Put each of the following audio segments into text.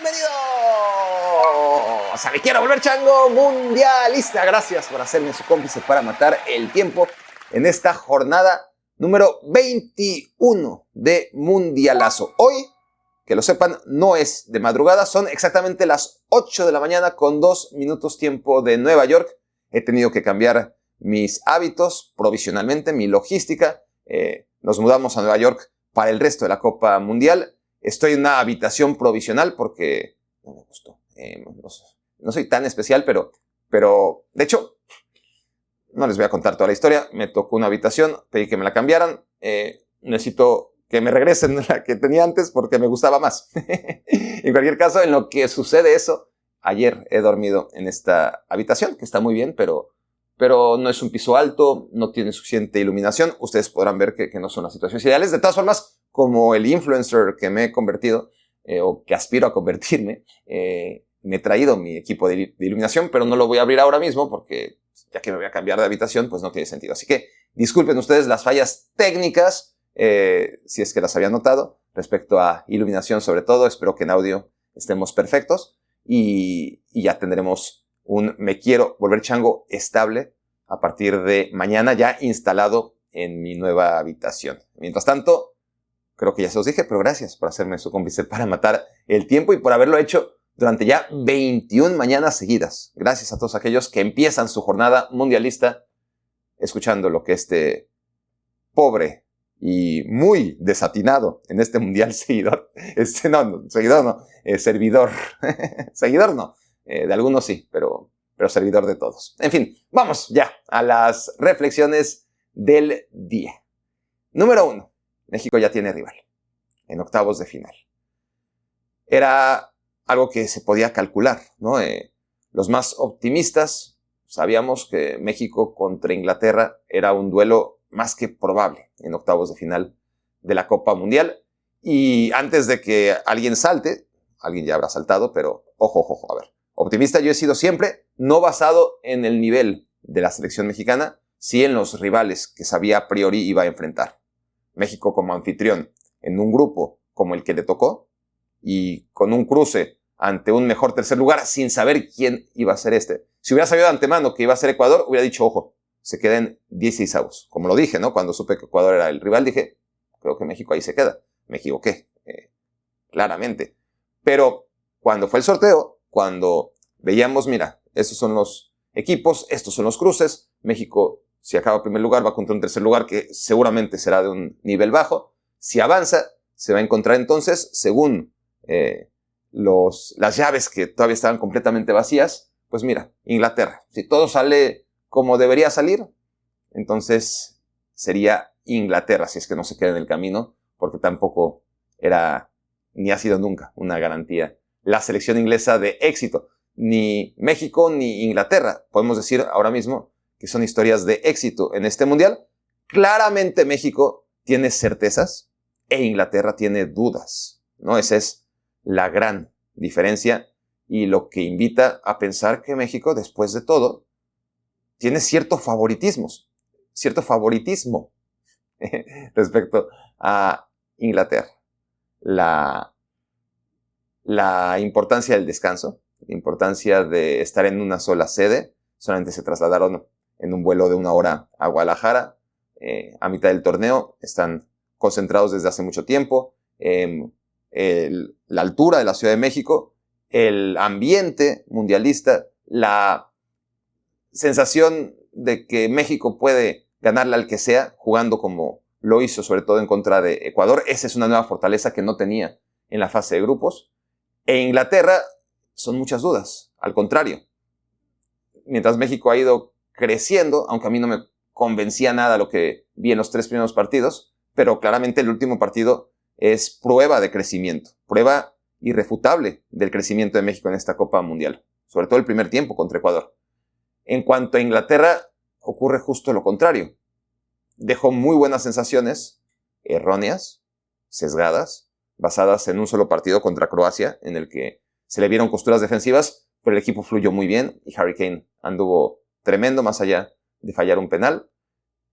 bienvenidos a Me Quiero Volver Chango Mundialista. Gracias por hacerme su cómplice para matar el tiempo en esta jornada número 21 de Mundialazo. Hoy, que lo sepan, no es de madrugada, son exactamente las 8 de la mañana con 2 minutos tiempo de Nueva York. He tenido que cambiar mis hábitos provisionalmente, mi logística. Nos mudamos a Nueva York para el resto de la Copa Mundial. Estoy en una habitación provisional porque no me gustó. No soy tan especial, pero de hecho, no les voy a contar toda la historia. Me tocó una habitación, pedí que me la cambiaran. Necesito que me regresen la que tenía antes porque me gustaba más. En cualquier caso, en lo que sucede eso, ayer he dormido en esta habitación, que está muy bien, pero no es un piso alto, no tiene suficiente iluminación. Ustedes podrán ver que no son las situaciones ideales. De todas formas, como el influencer que me he convertido, o que aspiro a convertirme, me he traído mi equipo de iluminación, pero no lo voy a abrir ahora mismo porque ya que me voy a cambiar de habitación, pues no tiene sentido. Así que disculpen ustedes las fallas técnicas, si es que las habían notado, respecto a iluminación sobre todo. Espero que en audio estemos perfectos y ya tendremos un Me Quiero Volver Chango estable a partir de mañana, ya instalado en mi nueva habitación. Mientras tanto, creo que ya se los dije, pero gracias por hacerme su cómplice para matar el tiempo y por haberlo hecho durante ya 21 mañanas seguidas. Gracias a todos aquellos que empiezan su jornada mundialista escuchando lo que este pobre y muy desatinado en este mundial servidor, seguidor no, de algunos sí, pero servidor de todos. En fin, vamos ya a las reflexiones del día. Número 1. México ya tiene rival en octavos de final. Era algo que se podía calcular, ¿no? Los más optimistas sabíamos que México contra Inglaterra era un duelo más que probable en octavos de final de la Copa Mundial. Y antes de que alguien salte, alguien ya habrá saltado, pero ojo, a ver. Optimista yo he sido siempre, no basado en el nivel de la selección mexicana, sí en los rivales que sabía a priori iba a enfrentar. México como anfitrión en un grupo como el que le tocó y con un cruce ante un mejor tercer lugar sin saber quién iba a ser este. Si hubiera sabido de antemano que iba a ser Ecuador, hubiera dicho, ojo, se queden 16avos. Como lo dije, ¿no? Cuando supe que Ecuador era el rival, dije, creo que México ahí se queda. Me equivoqué, claramente. Pero cuando fue el sorteo, cuando veíamos, mira, estos son los equipos, estos son los cruces, México, si acaba en primer lugar, va contra un tercer lugar que seguramente será de un nivel bajo. Si avanza, se va a encontrar entonces, según las llaves que todavía estaban completamente vacías, pues mira, Inglaterra. Si todo sale como debería salir, entonces sería Inglaterra, si es que no se queda en el camino, porque tampoco era, ni ha sido nunca, una garantía la selección inglesa de éxito. Ni México ni Inglaterra. Podemos decir ahora mismo que son historias de éxito en este mundial. Claramente México tiene certezas e Inglaterra tiene dudas, ¿no? Esa es la gran diferencia y lo que invita a pensar que México, después de todo, tiene cierto favoritismo respecto a Inglaterra. La importancia del descanso, la importancia de estar en una sola sede. Solamente se trasladaron en un vuelo de 1 hora a Guadalajara. A mitad del torneo están concentrados desde hace mucho tiempo. La altura de la Ciudad de México, el ambiente mundialista, la sensación de que México puede ganarle al que sea, jugando como lo hizo sobre todo en contra de Ecuador. Esa es una nueva fortaleza que no tenía en la fase de grupos. E Inglaterra son muchas dudas, al contrario. Mientras México ha ido creciendo, aunque a mí no me convencía nada lo que vi en los 3 primeros partidos, pero claramente el último partido es prueba de crecimiento, prueba irrefutable del crecimiento de México en esta Copa Mundial, sobre todo el primer tiempo contra Ecuador. En cuanto a Inglaterra, ocurre justo lo contrario. Dejó muy buenas sensaciones, erróneas, sesgadas, basadas en un solo partido contra Croacia, en el que se le vieron costuras defensivas, pero el equipo fluyó muy bien y Harry Kane anduvo tremendo más allá de fallar un penal.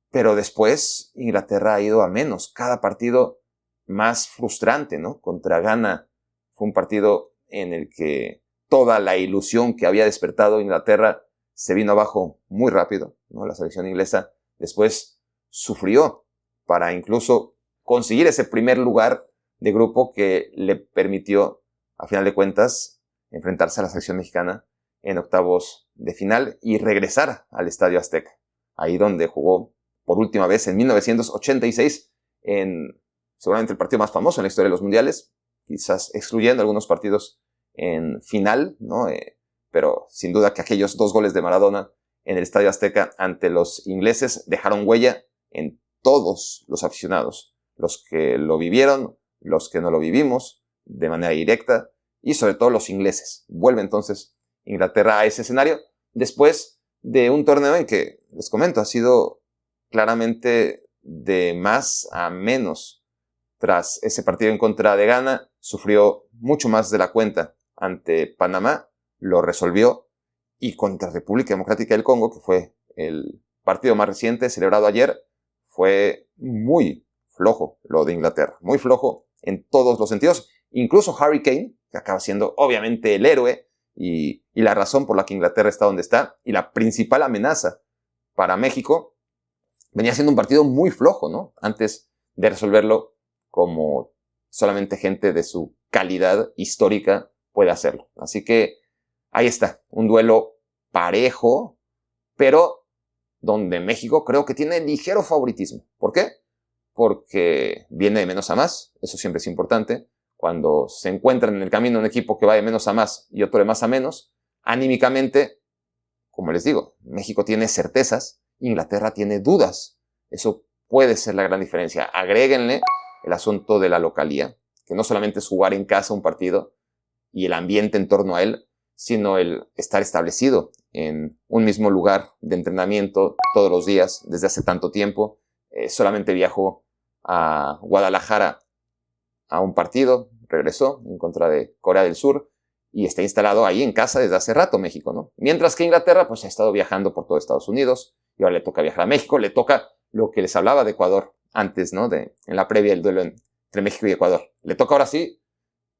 Pero después Inglaterra ha ido a menos. Cada partido más frustrante, ¿no? Contra Ghana fue un partido en el que toda la ilusión que había despertado Inglaterra se vino abajo muy rápido, ¿no? La selección inglesa después sufrió para incluso conseguir ese primer lugar de grupo que le permitió, a final de cuentas, enfrentarse a la selección mexicana en octavos de final y regresar al Estadio Azteca, ahí donde jugó por última vez en 1986 en seguramente el partido más famoso en la historia de los mundiales, quizás excluyendo algunos partidos en final, ¿no? Pero sin duda que aquellos 2 goles de Maradona en el Estadio Azteca ante los ingleses dejaron huella en todos los aficionados, los que lo vivieron, los que no lo vivimos de manera directa y sobre todo los ingleses. Vuelve entonces Inglaterra a ese escenario después de un torneo en que, les comento, ha sido claramente de más a menos. Tras ese partido en contra de Ghana, sufrió mucho más de la cuenta ante Panamá, lo resolvió, y contra República Democrática del Congo, que fue el partido más reciente, celebrado ayer, fue muy flojo lo de Inglaterra, muy flojo en todos los sentidos. Incluso Harry Kane, que acaba siendo obviamente el héroe y la razón por la que Inglaterra está donde está, y la principal amenaza para México, venía siendo un partido muy flojo, ¿no? Antes de resolverlo como solamente gente de su calidad histórica puede hacerlo. Así que ahí está, un duelo parejo, pero donde México creo que tiene ligero favoritismo. ¿Por qué? Porque viene de menos a más, eso siempre es importante. Cuando se encuentran en el camino un equipo que va de menos a más y otro de más a menos, anímicamente, como les digo, México tiene certezas, Inglaterra tiene dudas. Eso puede ser la gran diferencia. Agréguenle el asunto de la localía, que no solamente es jugar en casa un partido y el ambiente en torno a él, sino el estar establecido en un mismo lugar de entrenamiento todos los días desde hace tanto tiempo. Solamente viajó a Guadalajara a un partido, regresó en contra de Corea del Sur y está instalado ahí en casa desde hace rato México, ¿no? Mientras que Inglaterra pues ha estado viajando por todo Estados Unidos y ahora le toca viajar a México, le toca lo que les hablaba de Ecuador antes, ¿no? En la previa del duelo entre México y Ecuador. Le toca ahora sí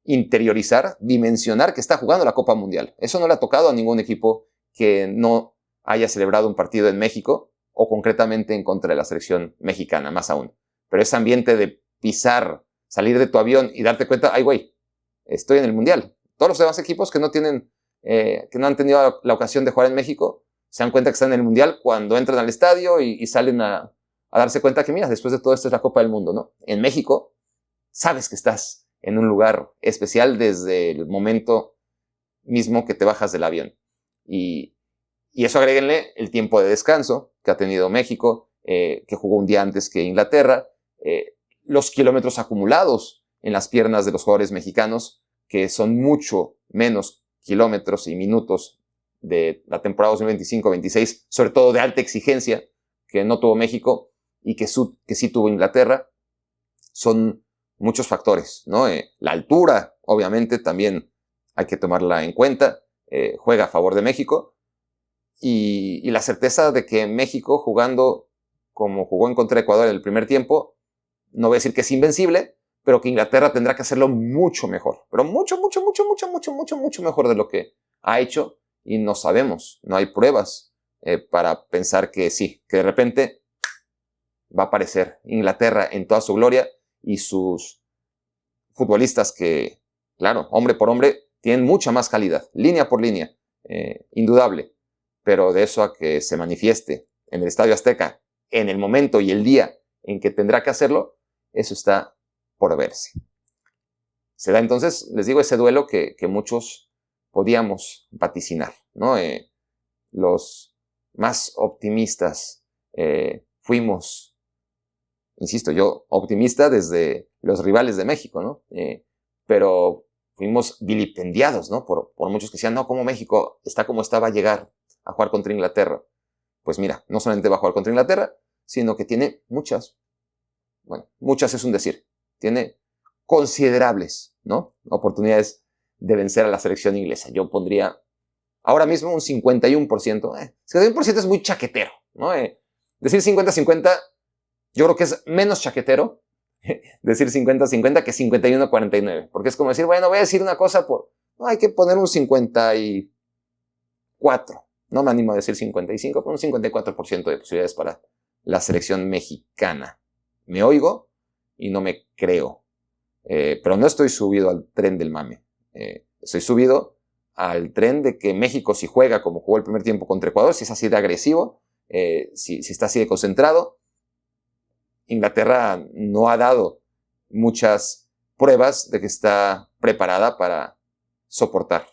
interiorizar, dimensionar que está jugando la Copa Mundial. Eso no le ha tocado a ningún equipo que no haya celebrado un partido en México o concretamente en contra de la selección mexicana, más aún. Pero ese ambiente de pisar, salir de tu avión y darte cuenta, ay güey, estoy en el Mundial. Todos los demás equipos que no han tenido la ocasión de jugar en México, se dan cuenta que están en el Mundial cuando entran al estadio y salen a darse cuenta que, mira, después de todo esto es la Copa del Mundo, ¿no? En México, sabes que estás en un lugar especial desde el momento mismo que te bajas del avión. Y eso agréguenle el tiempo de descanso que ha tenido México, que jugó un día antes que Inglaterra, los kilómetros acumulados en las piernas de los jugadores mexicanos, que son mucho menos kilómetros y minutos de la temporada 2025-26, sobre todo de alta exigencia, que no tuvo México y que sí tuvo Inglaterra. Son muchos factores, ¿no? La altura, obviamente, también hay que tomarla en cuenta, juega a favor de México, y la certeza de que México, jugando como jugó en contra de Ecuador en el primer tiempo, no voy a decir que es invencible, pero que Inglaterra tendrá que hacerlo mucho mejor, pero mucho mejor de lo que ha hecho, y no sabemos, no hay pruebas para pensar que sí, que de repente va a aparecer Inglaterra en toda su gloria y sus futbolistas que, claro, hombre por hombre, tienen mucha más calidad, línea por línea, indudable, pero de eso a que se manifieste en el Estadio Azteca en el momento y el día en que tendrá que hacerlo, eso está por verse. Se da entonces, les digo, ese duelo que muchos podíamos vaticinar, ¿no? Los más optimistas fuimos, insisto yo, optimista desde los rivales de México, ¿no? Pero fuimos vilipendiados, ¿no? Por muchos que decían, no, ¿cómo México está como está, va a llegar a jugar contra Inglaterra? Pues mira, no solamente va a jugar contra Inglaterra, sino que tiene muchas es un decir, tiene considerables, ¿no? Oportunidades de vencer a la selección inglesa. Yo pondría ahora mismo un 51%. 51% es muy chaquetero, ¿no? Decir 50-50, yo creo que es menos chaquetero decir 50-50 que 51-49, porque es como decir, bueno, voy a decir una cosa No, hay que poner un 54. No me animo a decir 55, pero un 54% de posibilidades para la selección mexicana. Me oigo y no me creo. Pero no estoy subido al tren del mame. Estoy subido al tren de que México, si juega como jugó el primer tiempo contra Ecuador, si es así de agresivo, si está así de concentrado. Inglaterra no ha dado muchas pruebas de que está preparada para soportar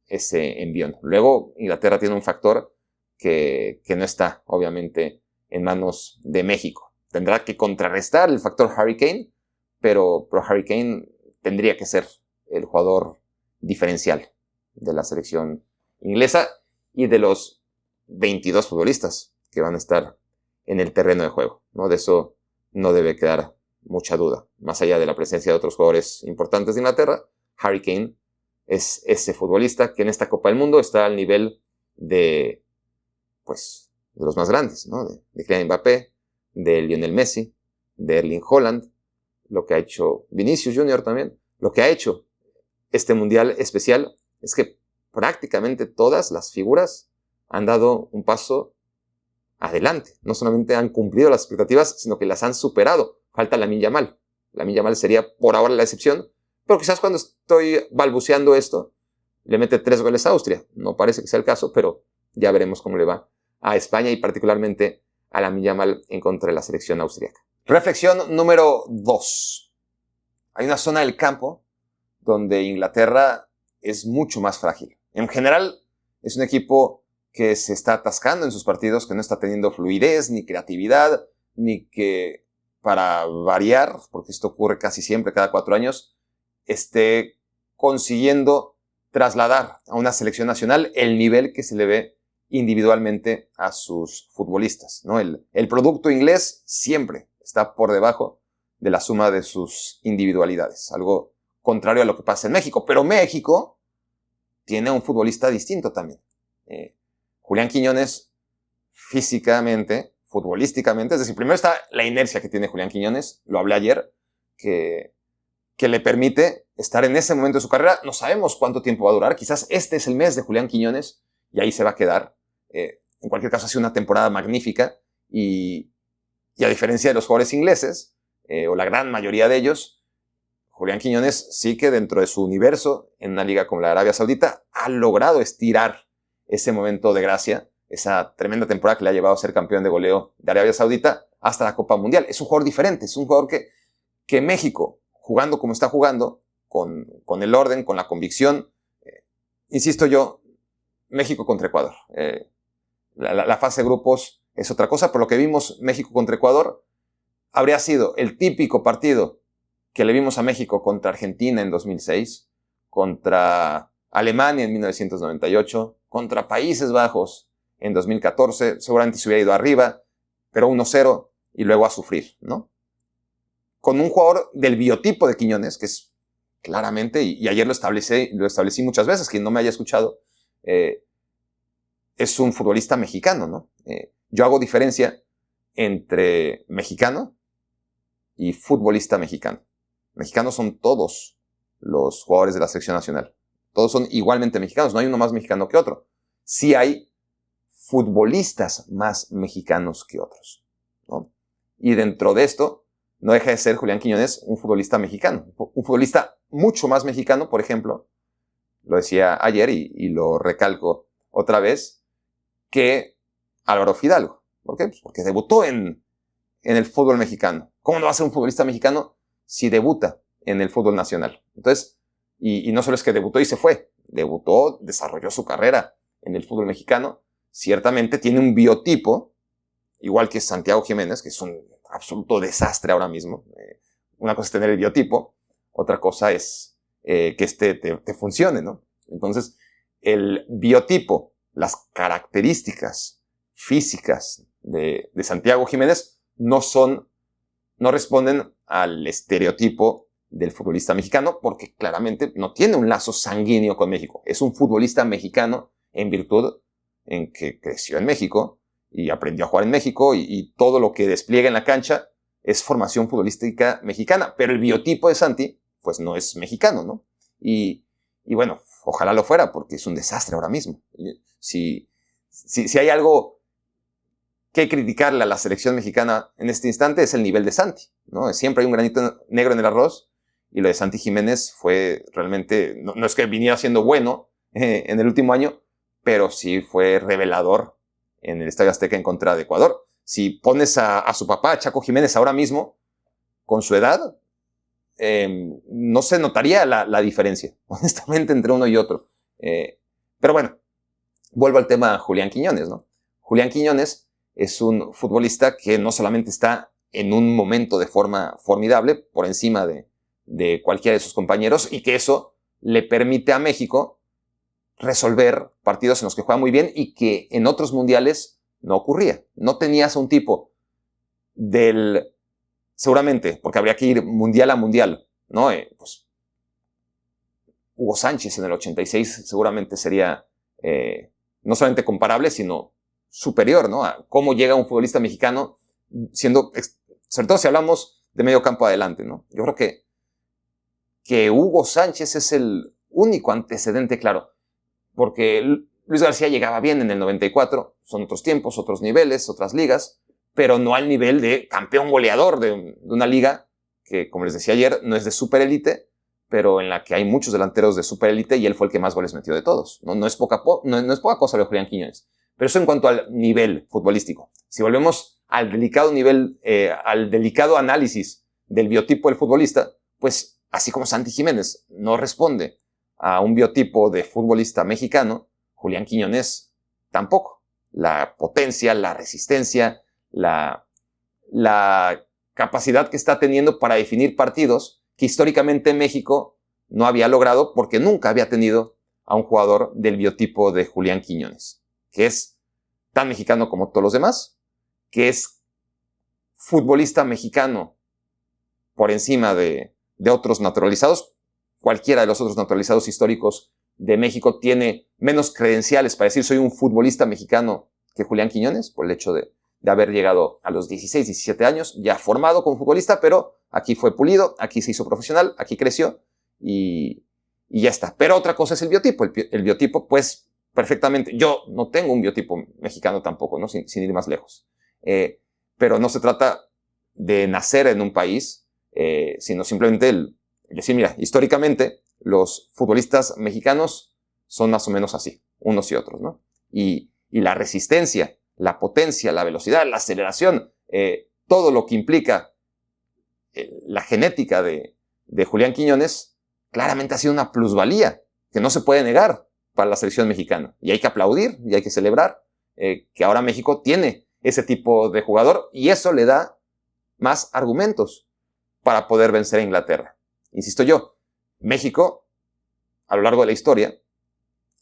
ese envión. Luego, Inglaterra tiene un factor que no está, obviamente, en manos de México. Tendrá que contrarrestar el factor Harry Kane, pero Harry Kane tendría que ser el jugador diferencial de la selección inglesa y de los 22 futbolistas que van a estar en el terreno de juego, ¿no? De eso no debe quedar mucha duda. Más allá de la presencia de otros jugadores importantes de Inglaterra, Harry Kane es ese futbolista que en esta Copa del Mundo está al nivel de los más grandes, ¿no? De Kylian Mbappé, de Lionel Messi, de Erling Haaland, lo que ha hecho Vinicius Junior también. Lo que ha hecho este mundial especial es que prácticamente todas las figuras han dado un paso adelante. No solamente han cumplido las expectativas, sino que las han superado. Falta Lamine Yamal. Lamine Yamal sería por ahora la excepción, pero quizás cuando estoy balbuceando esto, le mete 3 goles a Austria. No parece que sea el caso, pero ya veremos cómo le va a España y particularmente a Lamine Yamal en contra de la selección austríaca. Reflexión número 2. Hay una zona del campo donde Inglaterra es mucho más frágil. En general, es un equipo que se está atascando en sus partidos, que no está teniendo fluidez, ni creatividad, ni que, para variar, porque esto ocurre casi siempre, cada 4 años, esté consiguiendo trasladar a una selección nacional el nivel que se le ve individualmente a sus futbolistas, ¿no? El producto inglés siempre está por debajo de la suma de sus individualidades, algo contrario a lo que pasa en México. Pero México tiene un futbolista distinto también. Julián Quiñones, físicamente, futbolísticamente, es decir, primero está la inercia que tiene Julián Quiñones, lo hablé ayer, que le permite estar en ese momento de su carrera. No sabemos cuánto tiempo va a durar, quizás este es el mes de Julián Quiñones y ahí se va a quedar. En cualquier caso ha sido una temporada magnífica y a diferencia de los jugadores ingleses, o la gran mayoría de ellos, Julián Quiñones sí que dentro de su universo, en una liga como la de Arabia Saudita, ha logrado estirar ese momento de gracia, esa tremenda temporada que le ha llevado a ser campeón de goleo de Arabia Saudita hasta la Copa Mundial. Es un jugador diferente, es un jugador que México, jugando como está jugando, con el orden, con la convicción, insisto yo, México contra Ecuador. La fase de grupos es otra cosa, pero lo que vimos México contra Ecuador habría sido el típico partido que le vimos a México contra Argentina en 2006, contra Alemania en 1998, contra Países Bajos en 2014, seguramente se hubiera ido arriba, pero 1-0 y luego a sufrir, ¿no? Con un jugador del biotipo de Quiñones, que es claramente, y ayer lo establecí muchas veces, quien no me haya escuchado, es un futbolista mexicano, ¿no? Yo hago diferencia entre mexicano y futbolista mexicano. Mexicanos son todos los jugadores de la selección nacional. Todos son igualmente mexicanos, no hay uno más mexicano que otro. Sí hay futbolistas más mexicanos que otros, ¿no? Y dentro de esto, no deja de ser Julián Quiñones un futbolista mexicano. Un futbolista mucho más mexicano, por ejemplo, lo decía ayer y lo recalco otra vez, que Álvaro Fidalgo. ¿Por qué? Pues porque debutó en el fútbol mexicano. ¿Cómo no va a ser un futbolista mexicano si debuta en el fútbol nacional? Entonces, y no solo es que debutó y se fue, debutó, desarrolló su carrera en el fútbol mexicano, ciertamente tiene un biotipo, igual que Santiago Jiménez, que es un absoluto desastre ahora mismo. Una cosa es tener el biotipo, otra cosa es que te funcione, ¿no? Entonces, el biotipo, las características físicas de Santiago Jiménez no responden al estereotipo del futbolista mexicano, porque claramente no tiene un lazo sanguíneo con México. Es un futbolista mexicano en virtud en que creció en México y aprendió a jugar en México y todo lo que despliega en la cancha es formación futbolística mexicana. Pero el biotipo de Santi, pues no es mexicano, ¿no? Y bueno, ojalá lo fuera, porque es un desastre ahora mismo. Si hay algo que criticarle a la selección mexicana en este instante es el nivel de Santi, ¿no? Siempre hay un granito negro en el arroz, y lo de Santi Jiménez fue realmente, no es que viniera siendo bueno en el último año, pero sí fue revelador en el Estadio Azteca en contra de Ecuador. Si pones a su papá, a Chaco Jiménez, ahora mismo, con su edad, no se notaría la diferencia, honestamente, entre uno y otro. Pero bueno, vuelvo al tema Julián Quiñones, ¿no? Julián Quiñones es un futbolista que no solamente está en un momento de forma formidable, por encima de cualquiera de sus compañeros, y que eso le permite a México resolver partidos en los que juega muy bien y que en otros mundiales no ocurría. No tenías a un tipo seguramente, porque habría que ir mundial a mundial, ¿no? Pues Hugo Sánchez en el 86 seguramente sería no solamente comparable, sino superior, ¿no? A cómo llega un futbolista mexicano siendo, sobre todo si hablamos de medio campo adelante, ¿no? Yo creo que Hugo Sánchez es el único antecedente claro, porque Luis García llegaba bien en el 94, son otros tiempos, otros niveles, otras ligas, pero no al nivel de campeón goleador de una liga que, como les decía ayer, no es de superélite, pero en la que hay muchos delanteros de superélite y él fue el que más goles metió de todos. No es poca cosa lo de Julián Quiñones. Pero eso en cuanto al nivel futbolístico. Si volvemos al delicado nivel, al delicado análisis del biotipo del futbolista, pues así como Santi Jiménez no responde a un biotipo de futbolista mexicano, Julián Quiñones tampoco. La potencia, la resistencia, la capacidad que está teniendo para definir partidos que históricamente México no había logrado porque nunca había tenido a un jugador del biotipo de Julián Quiñones, que es tan mexicano como todos los demás, que es futbolista mexicano por encima de otros naturalizados. Cualquiera de los otros naturalizados históricos de México tiene menos credenciales para decir soy un futbolista mexicano que Julián Quiñones, por el hecho de haber llegado a los 16, 17 años, ya formado como futbolista, pero aquí fue pulido, aquí se hizo profesional, aquí creció y ya está. Pero otra cosa es el biotipo. El biotipo, pues, perfectamente. Yo no tengo un biotipo mexicano tampoco, ¿no? Sin ir más lejos. Pero no se trata de nacer en un país, sino simplemente decir, mira, históricamente los futbolistas mexicanos son más o menos así, unos y otros, ¿no? Y la resistencia, la potencia, la velocidad, la aceleración, todo lo que implica la genética de Julián Quiñones, claramente ha sido una plusvalía que no se puede negar para la selección mexicana. Y hay que aplaudir y hay que celebrar que ahora México tiene ese tipo de jugador y eso le da más argumentos para poder vencer a Inglaterra. Insisto yo, México, a lo largo de la historia,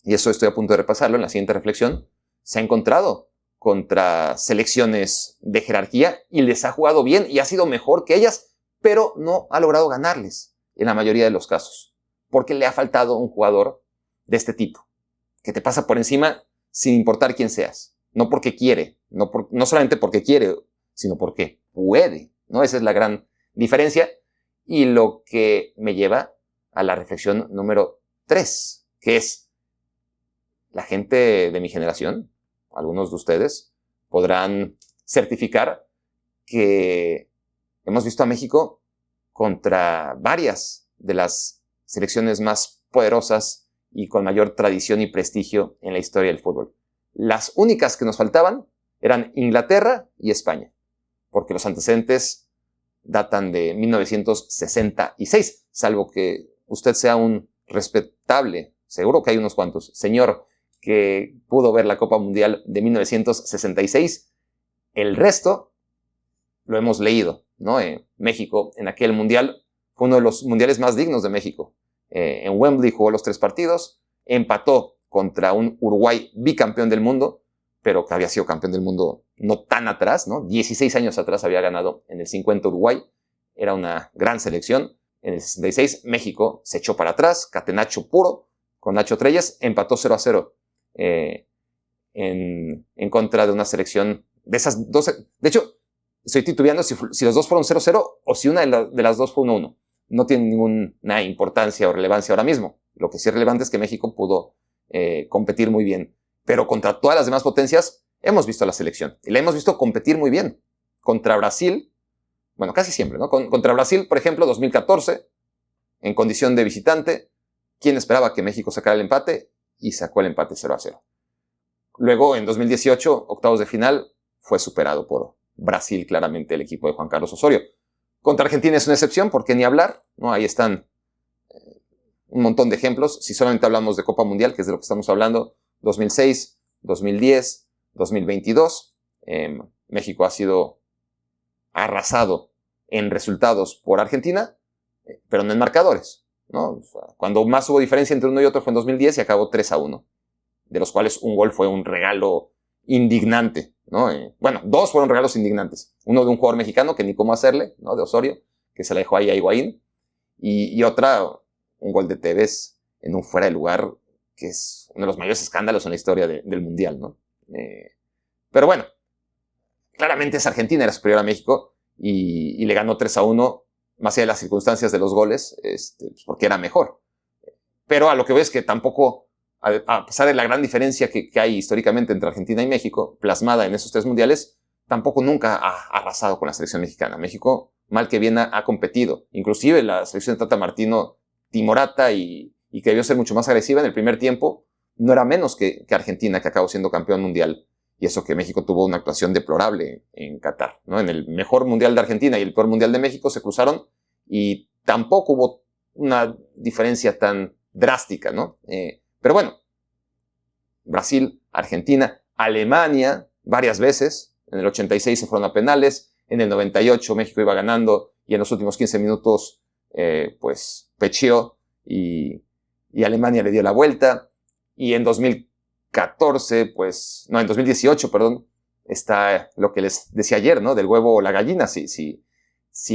y eso estoy a punto de repasarlo en la siguiente reflexión, se ha encontrado contra selecciones de jerarquía y les ha jugado bien y ha sido mejor que ellas, pero no ha logrado ganarles en la mayoría de los casos, porque le ha faltado un jugador de este tipo, que te pasa por encima sin importar quién seas, no porque quiere, no solamente porque quiere, sino porque puede, ¿no? Esa es la gran diferencia y lo que me lleva a la reflexión número 3, que es la gente de mi generación, algunos de ustedes podrán certificar que hemos visto a México contra varias de las selecciones más poderosas y con mayor tradición y prestigio en la historia del fútbol. Las únicas que nos faltaban eran Inglaterra y España, porque los antecedentes datan de 1966, salvo que usted sea un respetable, seguro que hay unos cuantos, señor que pudo ver la Copa Mundial de 1966. El resto lo hemos leído, ¿no? México en aquel mundial fue uno de los mundiales más dignos de México. En Wembley jugó los 3 partidos, empató contra un Uruguay bicampeón del mundo, pero que había sido campeón del mundo no tan atrás, ¿no? 16 años atrás había ganado en el 50 Uruguay, era una gran selección. En el 66 México se echó para atrás, catenacho puro, con Nacho Treyes, empató 0-0 en contra de una selección de esas dos. De hecho, estoy titubeando si los dos fueron 0-0 o si una de las dos fue 1-1. No tiene ninguna importancia o relevancia ahora mismo. Lo que sí es relevante es que México pudo competir muy bien. Pero contra todas las demás potencias hemos visto a la selección. Y la hemos visto competir muy bien. Contra Brasil, bueno, casi siempre, ¿no? Contra Brasil, por ejemplo, 2014, en condición de visitante, ¿quién esperaba que México sacara el empate? Y sacó el empate 0-0. Luego, en 2018, octavos de final, fue superado por Brasil, claramente, el equipo de Juan Carlos Osorio. Contra Argentina es una excepción, ¿por qué ni hablar? ¿No? Ahí están un montón de ejemplos. Si solamente hablamos de Copa Mundial, que es de lo que estamos hablando, 2006, 2010, 2022, México ha sido arrasado en resultados por Argentina, pero no en marcadores, ¿no? O sea, cuando más hubo diferencia entre uno y otro fue en 2010 y acabó 3-1, de los cuales un gol fue un regalo indignante, ¿no? Bueno, dos fueron regalos indignantes. Uno de un jugador mexicano que ni cómo hacerle, ¿no? De Osorio, que se la dejó ahí a Higuaín, y otra, un gol de Tevez en un fuera de lugar, que es uno de los mayores escándalos en la historia del Mundial, ¿no? Pero bueno, claramente es Argentina, era superior a México, y le ganó 3-1, más allá de las circunstancias de los goles, porque era mejor. Pero a lo que veo es que tampoco, a pesar de la gran diferencia que hay históricamente entre Argentina y México, plasmada en esos tres mundiales, tampoco nunca ha arrasado con la selección mexicana. México, mal que bien, ha competido. Inclusive la selección de Tata Martino, timorata y que debió ser mucho más agresiva en el primer tiempo, no era menos que Argentina, que acabó siendo campeón mundial. Y eso que México tuvo una actuación deplorable en Qatar, ¿no? En el mejor mundial de Argentina y el peor mundial de México se cruzaron y tampoco hubo una diferencia tan drástica, ¿no? Pero bueno, Brasil, Argentina, Alemania, varias veces. En el 86 se fueron a penales. En el 98 México iba ganando y en los últimos 15 minutos, pues, pecheó y Alemania le dio la vuelta. Y en 2018, perdón, está lo que les decía ayer, ¿no? Del huevo o la gallina. Si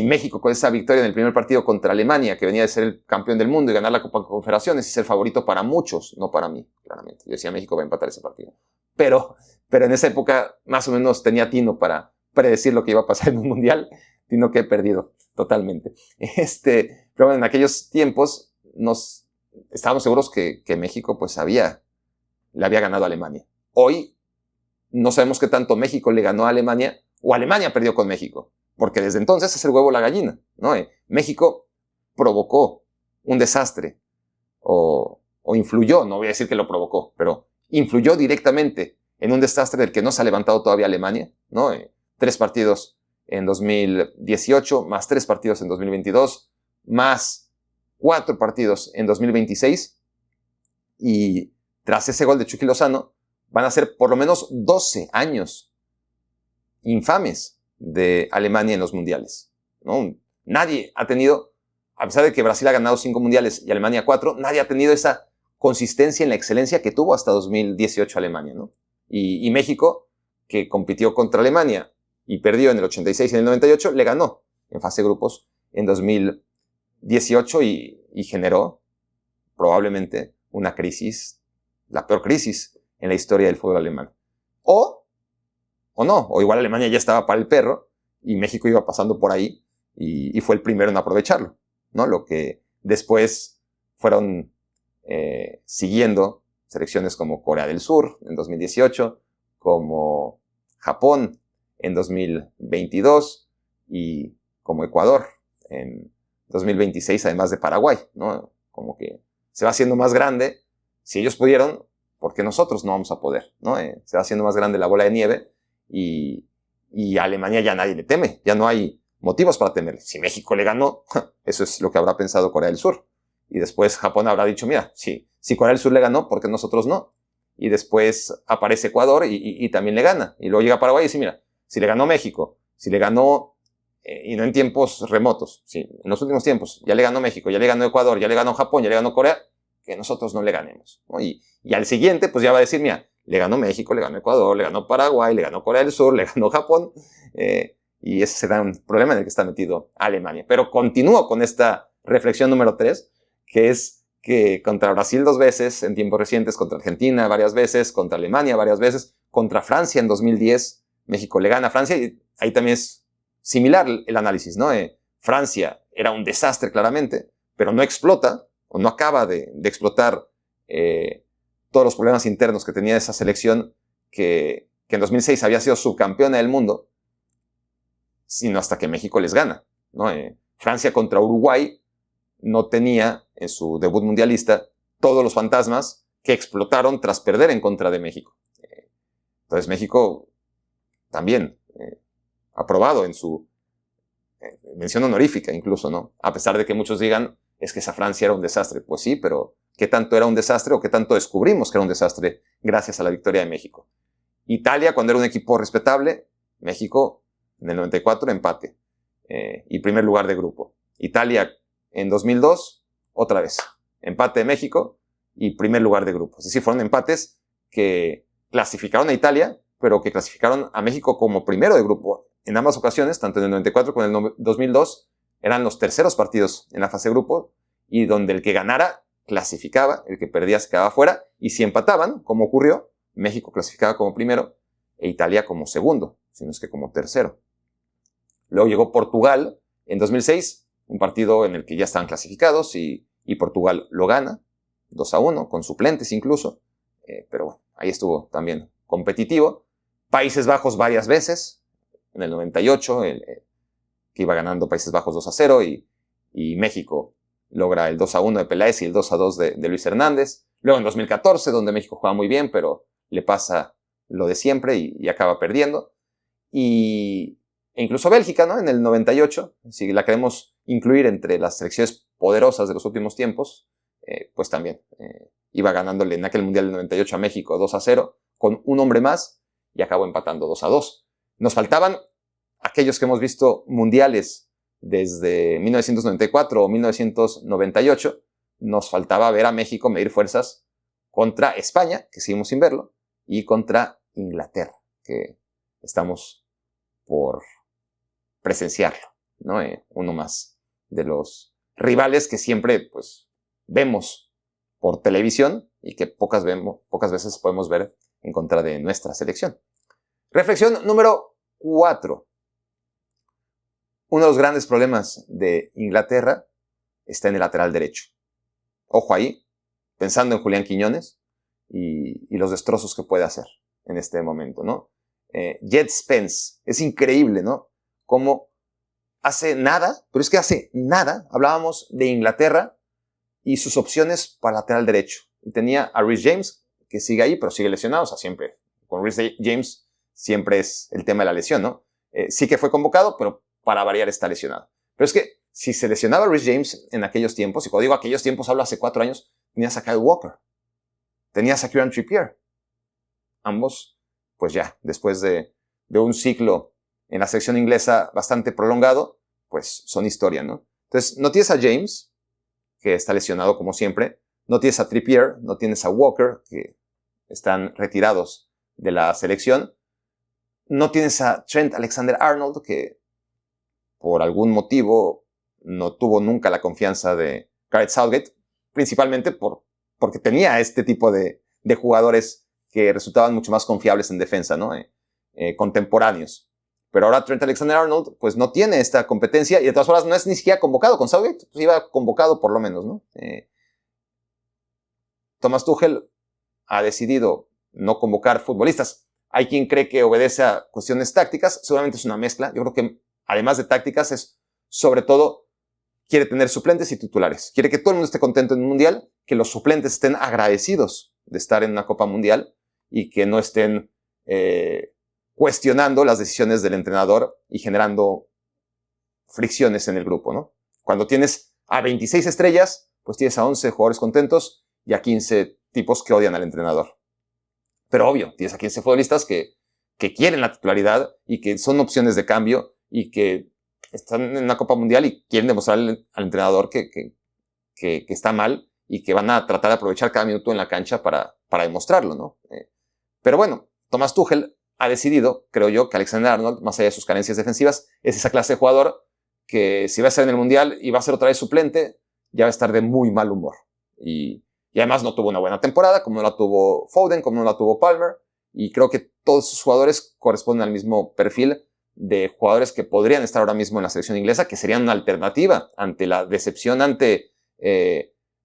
México con esa victoria en el primer partido contra Alemania, que venía de ser el campeón del mundo y ganar la Copa de Confederaciones, y ser favorito para muchos, no para mí, claramente. Yo decía, México va a empatar ese partido. Pero en esa época, más o menos tenía tino para predecir lo que iba a pasar en un mundial, tino que he perdido totalmente. Pero bueno, en aquellos tiempos estábamos seguros que México, pues, le había ganado a Alemania. Hoy no sabemos qué tanto México le ganó a Alemania o Alemania perdió con México, porque desde entonces es el huevo o la gallina, ¿no? México provocó un desastre o influyó, no voy a decir que lo provocó, pero influyó directamente en un desastre del que no se ha levantado todavía Alemania, ¿no? 3 partidos en 2018, más 3 partidos en 2022, más 4 partidos en 2026, y tras ese gol de Chucky Lozano, van a ser por lo menos 12 años infames de Alemania en los mundiales, ¿no? Nadie ha tenido, a pesar de que Brasil ha ganado 5 mundiales y Alemania 4, nadie ha tenido esa consistencia en la excelencia que tuvo hasta 2018 Alemania, ¿no? Y México, que compitió contra Alemania y perdió en el 86 y en el 98, le ganó en fase de grupos en 2018 y generó probablemente una crisis, la peor crisis en la historia del fútbol alemán. O no, o igual Alemania ya estaba para el perro y México iba pasando por ahí y fue el primero en aprovecharlo, ¿no? Lo que después fueron siguiendo selecciones como Corea del Sur en 2018, como Japón en 2022 y como Ecuador en 2026, además de Paraguay, ¿no? Como que se va haciendo más grande. Si ellos pudieron, ¿por qué nosotros no vamos a poder, ¿no? Se va haciendo más grande la bola de nieve y a Alemania ya nadie le teme, ya no hay motivos para temer. Si México le ganó, eso es lo que habrá pensado Corea del Sur. Y después Japón habrá dicho, mira, si Corea del Sur le ganó, ¿por qué nosotros no? Y después aparece Ecuador y también le gana. Y luego llega Paraguay y dice, mira, si le ganó México, si le ganó, y no en tiempos remotos, en los últimos tiempos, ya le ganó México, ya le ganó Ecuador, ya le ganó Japón, ya le ganó Corea, que nosotros no le ganemos, ¿no? Y al siguiente, pues ya va a decir, mira, le ganó México, le ganó Ecuador, le ganó Paraguay, le ganó Corea del Sur, le ganó Japón, y ese será un problema en el que está metido Alemania. Pero continúo con esta reflexión número 3, que es que contra Brasil 2 veces, en tiempos recientes, contra Argentina varias veces, contra Alemania varias veces, contra Francia en 2010, México le gana a Francia, y ahí también es similar el análisis, ¿no? Francia era un desastre claramente, pero no explota, o no acaba de explotar todos los problemas internos que tenía esa selección que en 2006 había sido subcampeona del mundo, sino hasta que México les gana, ¿no? Francia contra Uruguay no tenía en su debut mundialista todos los fantasmas que explotaron tras perder en contra de México. Entonces México también aprobado en su mención honorífica incluso, ¿no? A pesar de que muchos digan, es que esa Francia era un desastre. Pues sí, pero ¿qué tanto era un desastre o qué tanto descubrimos que era un desastre gracias a la victoria de México? Italia, cuando era un equipo respetable, México en el 94 empate y primer lugar de grupo. Italia en 2002, otra vez, empate de México y primer lugar de grupo. Es decir, fueron empates que clasificaron a Italia, pero que clasificaron a México como primero de grupo. En ambas ocasiones, tanto en el 94 como en el 2002, eran los terceros partidos en la fase de grupo y donde el que ganara clasificaba, el que perdía se quedaba fuera, y si empataban, como ocurrió, México clasificaba como primero e Italia como segundo, si no es que como tercero. Luego llegó Portugal en 2006, un partido en el que ya estaban clasificados y Portugal lo gana, 2-1, con suplentes incluso, pero bueno, ahí estuvo también competitivo. Países Bajos varias veces, en el 98, que iba ganando Países Bajos 2-0 y México logra el 2-1 de Peláez y el 2-2 de Luis Hernández. Luego en 2014, donde México juega muy bien, pero le pasa lo de siempre y acaba perdiendo. E incluso Bélgica, ¿no? En el 98, si la queremos incluir entre las selecciones poderosas de los últimos tiempos, pues también iba ganándole en aquel Mundial del 98 a México 2-0, con un hombre más, y acabó empatando 2-2. Nos faltaban aquellos que hemos visto mundiales desde 1994 o 1998, nos faltaba ver a México medir fuerzas contra España, que seguimos sin verlo, y contra Inglaterra, que estamos por presenciarlo, ¿no? Uno más de los rivales que siempre pues vemos por televisión y que pocas veces podemos ver en contra de nuestra selección. Reflexión número 4. Uno de los grandes problemas de Inglaterra está en el lateral derecho. Ojo ahí, pensando en Julián Quiñones y los destrozos que puede hacer en este momento, ¿no? Jed Spence, es increíble, ¿no? Cómo hace nada, pero es que hace nada, hablábamos de Inglaterra y sus opciones para lateral derecho. Y tenía a Reece James, que sigue ahí, pero sigue lesionado, o sea, siempre. Con Reece James siempre es el tema de la lesión, ¿no? Sí que fue convocado, pero para variar está lesionado. Pero es que si se lesionaba Reece James en aquellos tiempos, y cuando digo aquellos tiempos hablo hace 4 años, tenías a Kyle Walker, tenías a Kieran Trippier. Ambos, pues ya, después de un ciclo en la selección inglesa bastante prolongado, pues son historia, ¿no? Entonces, no tienes a James, que está lesionado como siempre, no tienes a Trippier, no tienes a Walker, que están retirados de la selección, no tienes a Trent Alexander-Arnold, que por algún motivo no tuvo nunca la confianza de Gareth Southgate, principalmente porque tenía este tipo de jugadores que resultaban mucho más confiables en defensa, ¿no? Contemporáneos. Pero ahora Trent Alexander-Arnold pues no tiene esta competencia y de todas formas no es ni siquiera convocado con Southgate, pues iba convocado por lo menos, ¿no? Thomas Tuchel ha decidido no convocar futbolistas. Hay quien cree que obedece a cuestiones tácticas, seguramente es una mezcla. Yo creo que además de tácticas es sobre todo quiere tener suplentes y titulares. Quiere que todo el mundo esté contento en un mundial, que los suplentes estén agradecidos de estar en una Copa Mundial y que no estén cuestionando las decisiones del entrenador y generando fricciones en el grupo, ¿no? Cuando tienes a 26 estrellas, pues tienes a 11 jugadores contentos y a 15 tipos que odian al entrenador. Pero obvio, tienes a 15 futbolistas que quieren la titularidad y que son opciones de cambio y que están en una Copa Mundial y quieren demostrarle al entrenador que está mal y que van a tratar de aprovechar cada minuto en la cancha para demostrarlo, ¿no? Pero bueno, Thomas Tuchel ha decidido, creo yo, que Alexander-Arnold, más allá de sus carencias defensivas, es esa clase de jugador que si va a estar en el Mundial y va a ser otra vez suplente, ya va a estar de muy mal humor. Y además no tuvo una buena temporada, como no la tuvo Foden, como no la tuvo Palmer, y creo que todos esos jugadores corresponden al mismo perfil de jugadores que podrían estar ahora mismo en la selección inglesa, que serían una alternativa ante la decepción ante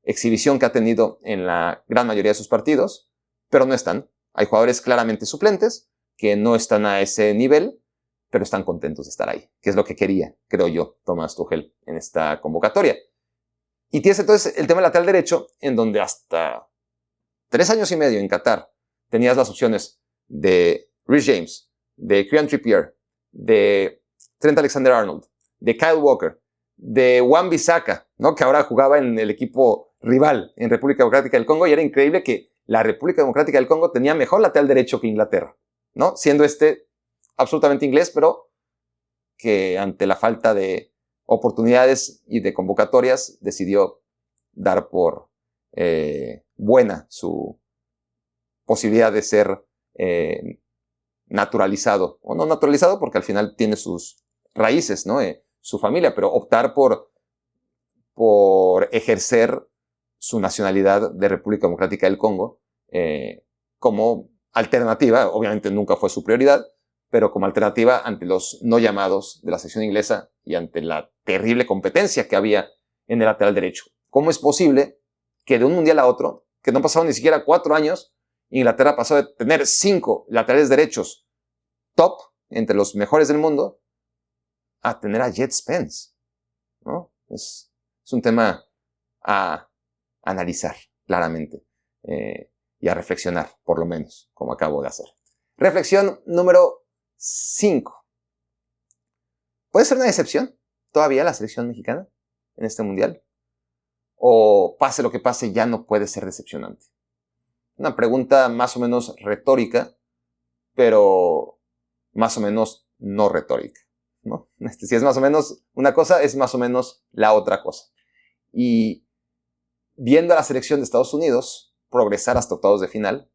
exhibición que ha tenido en la gran mayoría de sus partidos, pero no están. Hay jugadores claramente suplentes que no están a ese nivel, pero están contentos de estar ahí, que es lo que quería, creo yo, Thomas Tuchel en esta convocatoria. Y tienes entonces el tema lateral derecho, en donde hasta 3 años y medio en Qatar tenías las opciones de Reece James, de Kieran Trippier, de Trent Alexander-Arnold, de Kyle Walker, de Wan-Bissaka, ¿no? Que ahora jugaba en el equipo rival en República Democrática del Congo, y era increíble que la República Democrática del Congo tenía mejor lateral derecho que Inglaterra, ¿no? Siendo absolutamente inglés, pero que ante la falta de oportunidades y de convocatorias decidió dar por buena su posibilidad de ser naturalizado, o no naturalizado porque al final tiene sus raíces, ¿no? Su familia, pero optar por ejercer su nacionalidad de República Democrática del Congo como alternativa. Obviamente nunca fue su prioridad, pero como alternativa ante los no llamados de la selección inglesa y ante la terrible competencia que había en el lateral derecho. ¿Cómo es posible que de un mundial a otro, que no pasaron ni siquiera 4 años, Inglaterra pasó de tener 5 laterales derechos top, entre los mejores del mundo, a tener a Jet Spence, ¿no? Es un tema a analizar claramente y a reflexionar, por lo menos, como acabo de hacer. Reflexión número 5. ¿Puede ser una decepción todavía la selección mexicana en este mundial? ¿O pase lo que pase ya no puede ser decepcionante? Una pregunta más o menos retórica, pero más o menos no retórica, ¿no? Si es más o menos una cosa, es más o menos la otra cosa. Y viendo a la selección de Estados Unidos progresar hasta octavos de final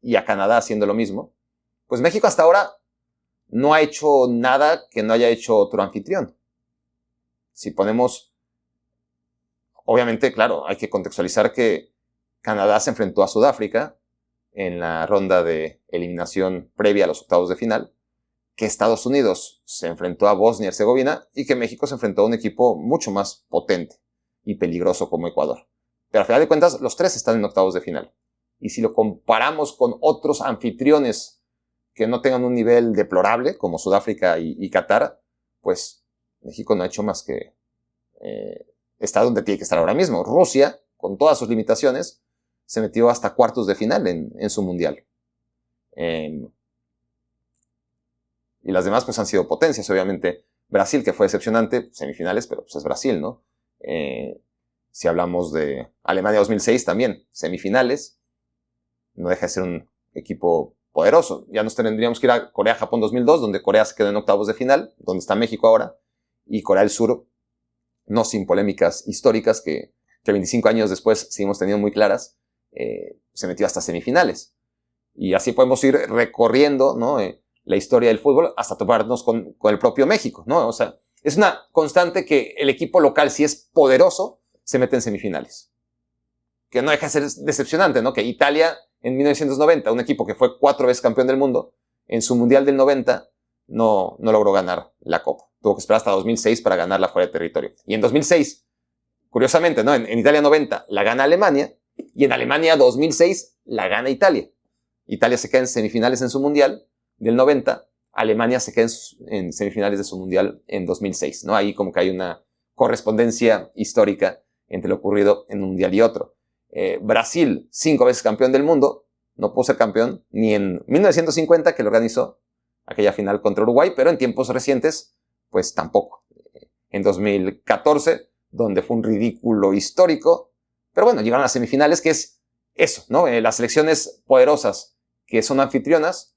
y a Canadá haciendo lo mismo, pues México hasta ahora no ha hecho nada que no haya hecho otro anfitrión. Si ponemos, obviamente, claro, hay que contextualizar que Canadá se enfrentó a Sudáfrica en la ronda de eliminación previa a los octavos de final, que Estados Unidos se enfrentó a Bosnia y Herzegovina y que México se enfrentó a un equipo mucho más potente y peligroso como Ecuador. Pero al final de cuentas, los 3 están en octavos de final. Y si lo comparamos con otros anfitriones que no tengan un nivel deplorable, como Sudáfrica y Qatar, pues México no ha hecho más que estar donde tiene que estar ahora mismo. Rusia, con todas sus limitaciones, se metió hasta cuartos de final en su mundial. Y las demás pues han sido potencias, obviamente. Brasil, que fue decepcionante, semifinales, pero pues es Brasil, ¿no? Si hablamos de Alemania 2006 también, semifinales, no deja de ser un equipo poderoso. Ya nos tendríamos que ir a Corea-Japón 2002, donde Corea se quedó en octavos de final, donde está México ahora, y Corea del Sur, no sin polémicas históricas que 25 años después seguimos teniendo muy claras, se metió hasta semifinales. Y así podemos ir recorriendo, ¿no? La historia del fútbol hasta toparnos con el propio México, ¿no? O sea, es una constante que el equipo local, si es poderoso, se mete en semifinales. Que no deja de ser decepcionante, ¿no? Que Italia, en 1990, un equipo que fue 4 veces campeón del mundo, en su Mundial del 90, no logró ganar la Copa. Tuvo que esperar hasta 2006 para ganarla fuera de territorio. Y en 2006, curiosamente, ¿no? En Italia 90 la gana Alemania, y en Alemania 2006 la gana Italia. Italia se queda en semifinales en su Mundial del 90, Alemania se queda en semifinales de su Mundial en 2006, ¿no? Ahí como que hay una correspondencia histórica entre lo ocurrido en un Mundial y otro. Brasil, 5 veces campeón del mundo, no pudo ser campeón ni en 1950, que lo organizó aquella final contra Uruguay, pero en tiempos recientes, pues tampoco. En 2014, donde fue un ridículo histórico, pero bueno, llegaron a las semifinales, que es eso, ¿no? Las selecciones poderosas que son anfitrionas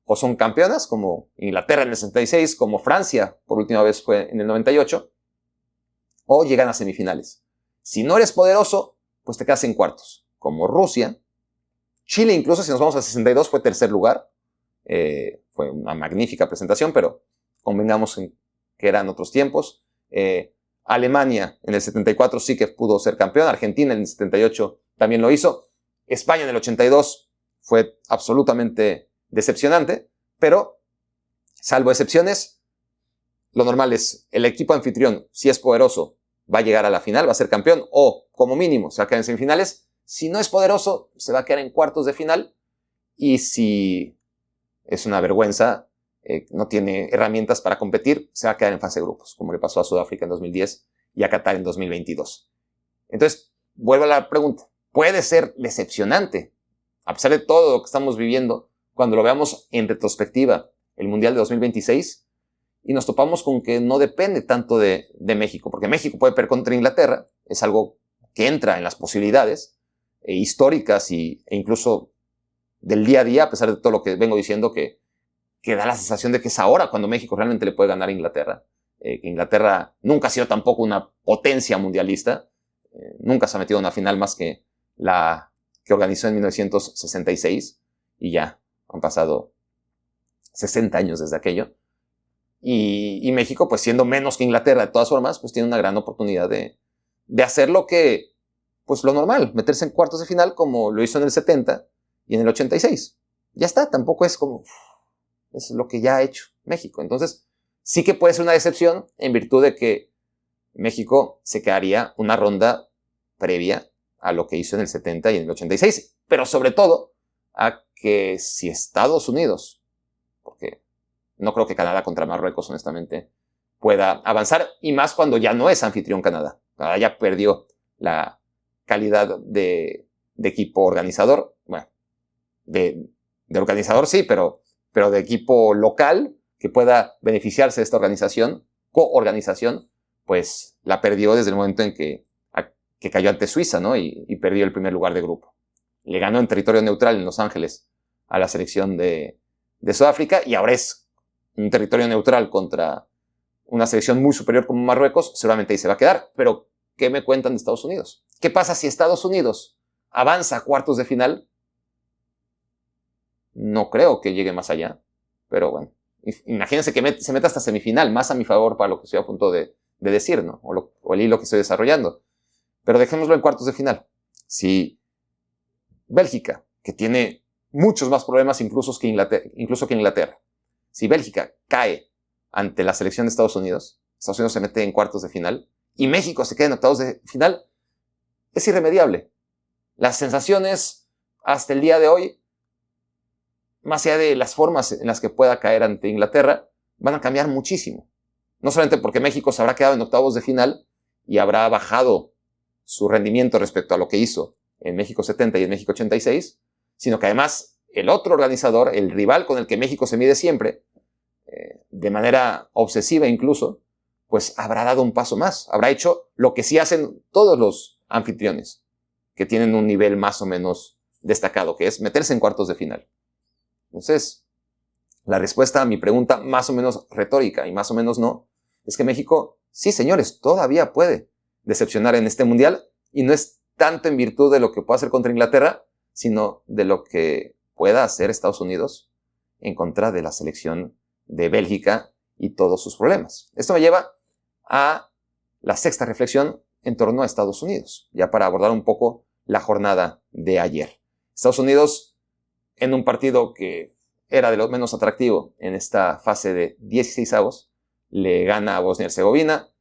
o son campeonas, como Inglaterra en el 66, como Francia por última vez fue en el 98, o llegan a semifinales. Si no eres poderoso, pues te quedas en cuartos, como Rusia. Chile, incluso si nos vamos al 62, fue tercer lugar. Fue una magnífica presentación, pero convengamos en que eran otros tiempos. Alemania en el 74 sí que pudo ser campeón. Argentina en el 78 también lo hizo. España en el 82 fue absolutamente decepcionante, pero salvo excepciones, lo normal es el equipo anfitrión, si es poderoso, va a llegar a la final, va a ser campeón, o como mínimo se va a quedar en semifinales. Si no es poderoso, se va a quedar en cuartos de final, y si es una vergüenza, no tiene herramientas para competir, se va a quedar en fase de grupos, como le pasó a Sudáfrica en 2010 y a Qatar en 2022. Entonces, vuelvo a la pregunta. ¿Puede ser decepcionante, a pesar de todo lo que estamos viviendo, cuando lo veamos en retrospectiva, el Mundial de 2026, y nos topamos con que no depende tanto de México? Porque México puede perder contra Inglaterra, es algo que entra en las posibilidades históricas e incluso del día a día, a pesar de todo lo que vengo diciendo, que da la sensación de que es ahora cuando México realmente le puede ganar a Inglaterra. Que Inglaterra nunca ha sido tampoco una potencia mundialista, nunca se ha metido en una final más que la que organizó en 1966, y ya han pasado 60 años desde aquello. Y México, pues siendo menos que Inglaterra de todas formas, pues tiene una gran oportunidad de hacer lo normal, meterse en cuartos de final como lo hizo en el 70 y en el 86. Ya está, tampoco es como... Es lo que ya ha hecho México. Entonces, sí que puede ser una decepción en virtud de que México se quedaría una ronda previa a lo que hizo en el 70 y en el 86. Pero sobre todo, a que si Estados Unidos, porque no creo que Canadá contra Marruecos, honestamente, pueda avanzar, y más cuando ya no es anfitrión Canadá. Canadá ya perdió la calidad de equipo organizador. Bueno, de organizador sí, pero de equipo local que pueda beneficiarse de esta organización, coorganización, pues la perdió desde el momento en que cayó ante Suiza, ¿no? Y perdió el primer lugar de grupo. Le ganó en territorio neutral en Los Ángeles a la selección de Sudáfrica, y ahora es un territorio neutral contra una selección muy superior como Marruecos. Seguramente ahí se va a quedar. Pero, ¿qué me cuentan de Estados Unidos? ¿Qué pasa si Estados Unidos avanza a cuartos de final? No creo que llegue más allá, pero bueno, imagínense que se meta hasta semifinal, más a mi favor para lo que estoy a punto de decir, ¿no? O el hilo que estoy desarrollando. Pero dejémoslo en cuartos de final. Si Bélgica, que tiene muchos más problemas incluso que Inglaterra, si Bélgica cae ante la selección de Estados Unidos se mete en cuartos de final, y México se queda en octavos de final, es irremediable. Las sensaciones hasta el día de hoy, más allá de las formas en las que pueda caer ante Inglaterra, van a cambiar muchísimo. No solamente porque México se habrá quedado en octavos de final y habrá bajado su rendimiento respecto a lo que hizo en México 70 y en México 86, sino que además el otro organizador, el rival con el que México se mide siempre, de manera obsesiva incluso, pues habrá dado un paso más. Habrá hecho lo que sí hacen todos los anfitriones, que tienen un nivel más o menos destacado, que es meterse en cuartos de final. Entonces, la respuesta a mi pregunta, más o menos retórica y más o menos no, es que México, sí señores, todavía puede decepcionar en este mundial, y no es tanto en virtud de lo que pueda hacer contra Inglaterra, sino de lo que pueda hacer Estados Unidos en contra de la selección de Bélgica y todos sus problemas. Esto me lleva a la sexta reflexión en torno a Estados Unidos, ya para abordar un poco la jornada de ayer. Estados Unidos, en un partido que era de lo menos atractivo en esta fase de 16avos, le gana a Bosnia y Herzegovina.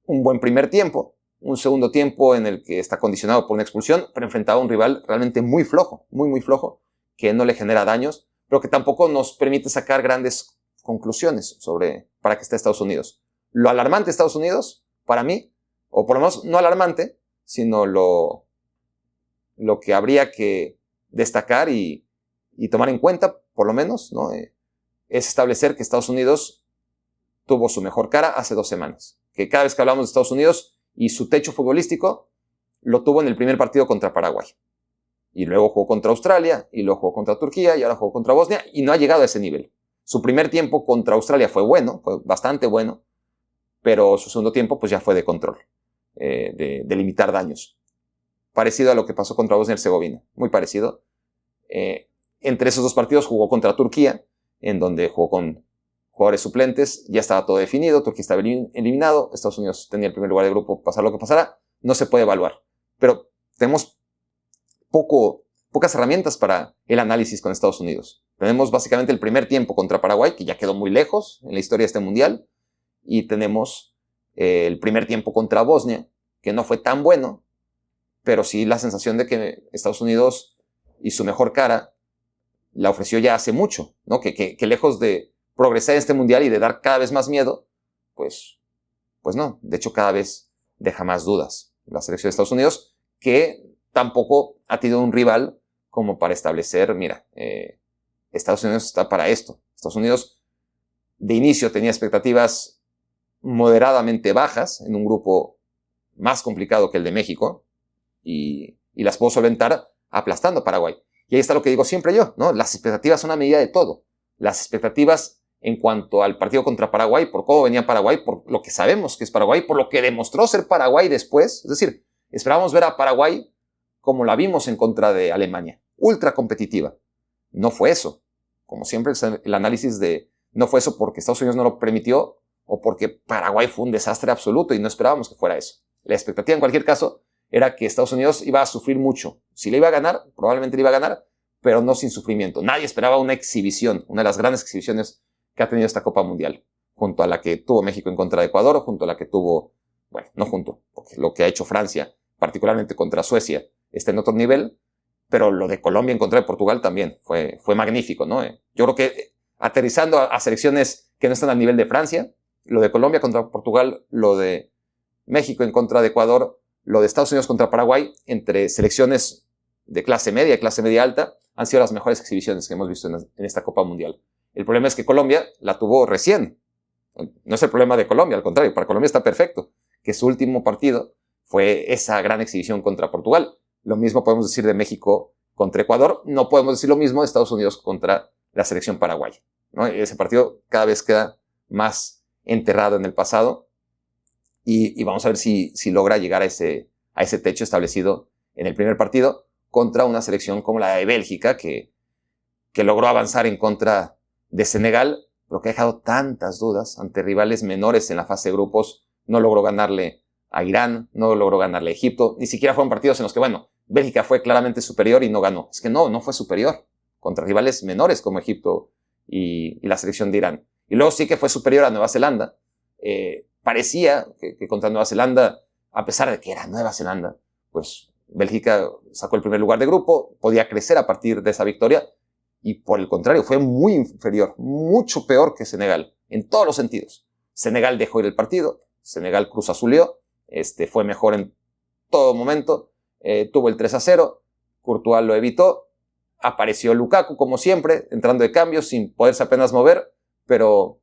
Un buen primer tiempo, un segundo tiempo en el que está condicionado por una expulsión, pero enfrentaba a un rival realmente muy flojo, muy flojo, que no le genera daños, pero que tampoco nos permite sacar grandes conclusiones sobre para qué está Estados Unidos. Lo alarmante de Estados Unidos, para mí, o por lo menos no alarmante, sino lo que habría que destacar y tomar en cuenta, por lo menos, ¿no? Es establecer que Estados Unidos tuvo su mejor cara hace 2 semanas. Que cada vez que hablamos de Estados Unidos y su techo futbolístico, lo tuvo en el primer partido contra Paraguay. Y luego jugó contra Australia, y luego jugó contra Turquía, y ahora jugó contra Bosnia, y no ha llegado a ese nivel. Su primer tiempo contra Australia fue bueno, fue bastante bueno, pero su segundo tiempo pues ya fue de control, de limitar daños. Parecido a lo que pasó contra Bosnia y Herzegovina, muy parecido. Entre esos 2 partidos jugó contra Turquía, en donde jugó con jugadores suplentes, ya estaba todo definido, Turquía estaba eliminado, Estados Unidos tenía el primer lugar de grupo, pasar lo que pasara, no se puede evaluar. Pero tenemos pocas herramientas para el análisis con Estados Unidos. Tenemos básicamente el primer tiempo contra Paraguay, que ya quedó muy lejos en la historia de este mundial, y tenemos el primer tiempo contra Bosnia, que no fue tan bueno, pero sí la sensación de que Estados Unidos y su mejor cara la ofreció ya hace mucho, ¿no? Que lejos de progresar en este mundial y de dar cada vez más miedo, pues no. De hecho, cada vez deja más dudas la selección de Estados Unidos, que tampoco ha tenido un rival como para establecer, mira, Estados Unidos está para esto. Estados Unidos de inicio tenía expectativas moderadamente bajas en un grupo más complicado que el de México y las pudo solventar aplastando a Paraguay. Y ahí está lo que digo siempre yo, ¿no? Las expectativas son una medida de todo. Las expectativas en cuanto al partido contra Paraguay, por cómo venía Paraguay, por lo que sabemos que es Paraguay, por lo que demostró ser Paraguay después. Es decir, esperábamos ver a Paraguay como la vimos en contra de Alemania, ultra competitiva. No fue eso. Como siempre, el análisis de no fue eso porque Estados Unidos no lo permitió o porque Paraguay fue un desastre absoluto y no esperábamos que fuera eso. La expectativa en cualquier caso era que Estados Unidos iba a sufrir mucho. Si le iba a ganar, probablemente le iba a ganar, pero no sin sufrimiento. Nadie esperaba una exhibición, una de las grandes exhibiciones que ha tenido esta Copa Mundial, junto a la que tuvo México en contra de Ecuador, o junto a la que tuvo, bueno, no junto, porque lo que ha hecho Francia, particularmente contra Suecia, está en otro nivel, pero lo de Colombia en contra de Portugal también fue magnífico, ¿no? Yo creo que aterrizando a selecciones que no están al nivel de Francia, lo de Colombia contra Portugal, lo de México en contra de Ecuador, lo de Estados Unidos contra Paraguay, entre selecciones de clase media y clase media alta, han sido las mejores exhibiciones que hemos visto en esta Copa Mundial. El problema es que Colombia la tuvo recién. No es el problema de Colombia, al contrario, para Colombia está perfecto, que su último partido fue esa gran exhibición contra Portugal. Lo mismo podemos decir de México contra Ecuador, no podemos decir lo mismo de Estados Unidos contra la selección paraguaya, ¿no? Ese partido cada vez queda más enterrado en el pasado y vamos a ver si logra llegar a ese techo establecido en el primer partido contra una selección como la de Bélgica, que logró avanzar en contra de Senegal, pero que ha dejado tantas dudas ante rivales menores en la fase de grupos. No logró ganarle a Irán, no logró ganarle a Egipto, ni siquiera fueron partidos en los que, bueno, Bélgica fue claramente superior y no ganó. Es que no fue superior contra rivales menores como Egipto y la selección de Irán. Y luego sí que fue superior a Nueva Zelanda. Parecía que contra Nueva Zelanda, a pesar de que era Nueva Zelanda, pues Bélgica sacó el primer lugar de grupo, podía crecer a partir de esa victoria, y por el contrario, fue muy inferior, mucho peor que Senegal, en todos los sentidos. Senegal dejó ir el partido, Senegal cruz azuleó, fue mejor en todo momento, tuvo el 3-0, Courtois lo evitó, apareció Lukaku como siempre, entrando de cambio sin poderse apenas mover, pero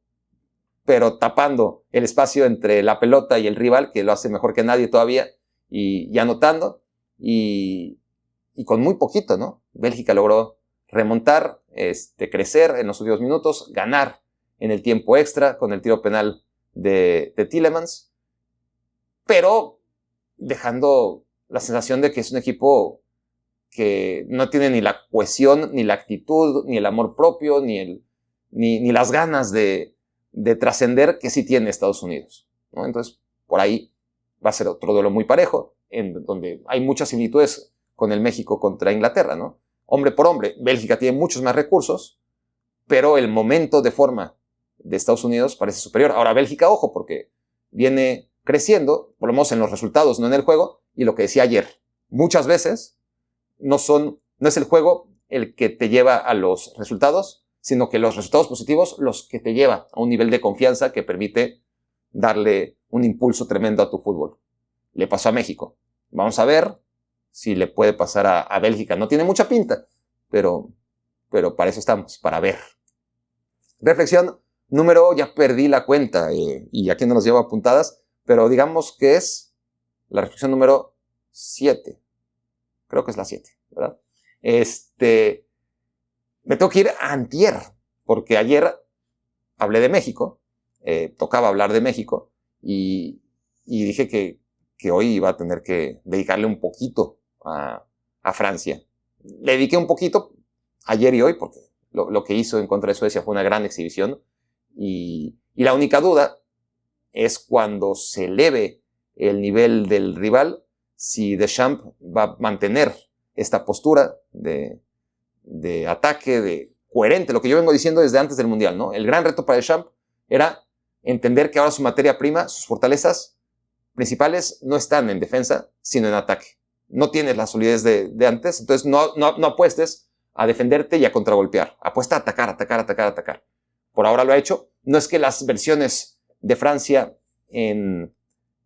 tapando el espacio entre la pelota y el rival, que lo hace mejor que nadie todavía, y anotando, y con muy poquito, ¿no? Bélgica logró remontar, crecer en los últimos minutos, ganar en el tiempo extra con el tiro penal de Tielemans, pero dejando la sensación de que es un equipo que no tiene ni la cohesión, ni la actitud, ni el amor propio, ni las ganas de trascender que sí tiene Estados Unidos, ¿no? Entonces, por ahí va a ser otro duelo muy parejo, en donde hay muchas similitudes con el México contra Inglaterra, ¿no? Hombre por hombre, Bélgica tiene muchos más recursos, pero el momento de forma de Estados Unidos parece superior. Ahora, Bélgica, ojo, porque viene creciendo, por lo menos en los resultados, no en el juego, y lo que decía ayer, muchas veces no es el juego el que te lleva a los resultados, sino que los resultados positivos los que te lleva a un nivel de confianza que permite darle un impulso tremendo a tu fútbol. Le pasó a México. Vamos a ver si le puede pasar a Bélgica. No tiene mucha pinta, pero para eso estamos, para ver. Reflexión número, ya perdí la cuenta y aquí no nos lleva apuntadas, pero digamos que es la reflexión número 7. Creo que es la 7, ¿verdad? Me tengo que ir a antier, porque ayer hablé de México, tocaba hablar de México, y dije que hoy iba a tener que dedicarle un poquito a Francia. Le dediqué un poquito ayer y hoy, porque lo que hizo en contra de Suecia fue una gran exhibición, y la única duda es cuando se eleve el nivel del rival, si Deschamps va a mantener esta postura de ataque, coherente, lo que yo vengo diciendo desde antes del Mundial, ¿no? El gran reto para Deschamps era entender que ahora su materia prima, sus fortalezas, principales no están en defensa, sino en ataque. No tienes la solidez de antes, entonces no apuestes a defenderte y a contragolpear. Apuesta a atacar, atacar, atacar, atacar. Por ahora lo ha hecho. No es que las versiones de Francia en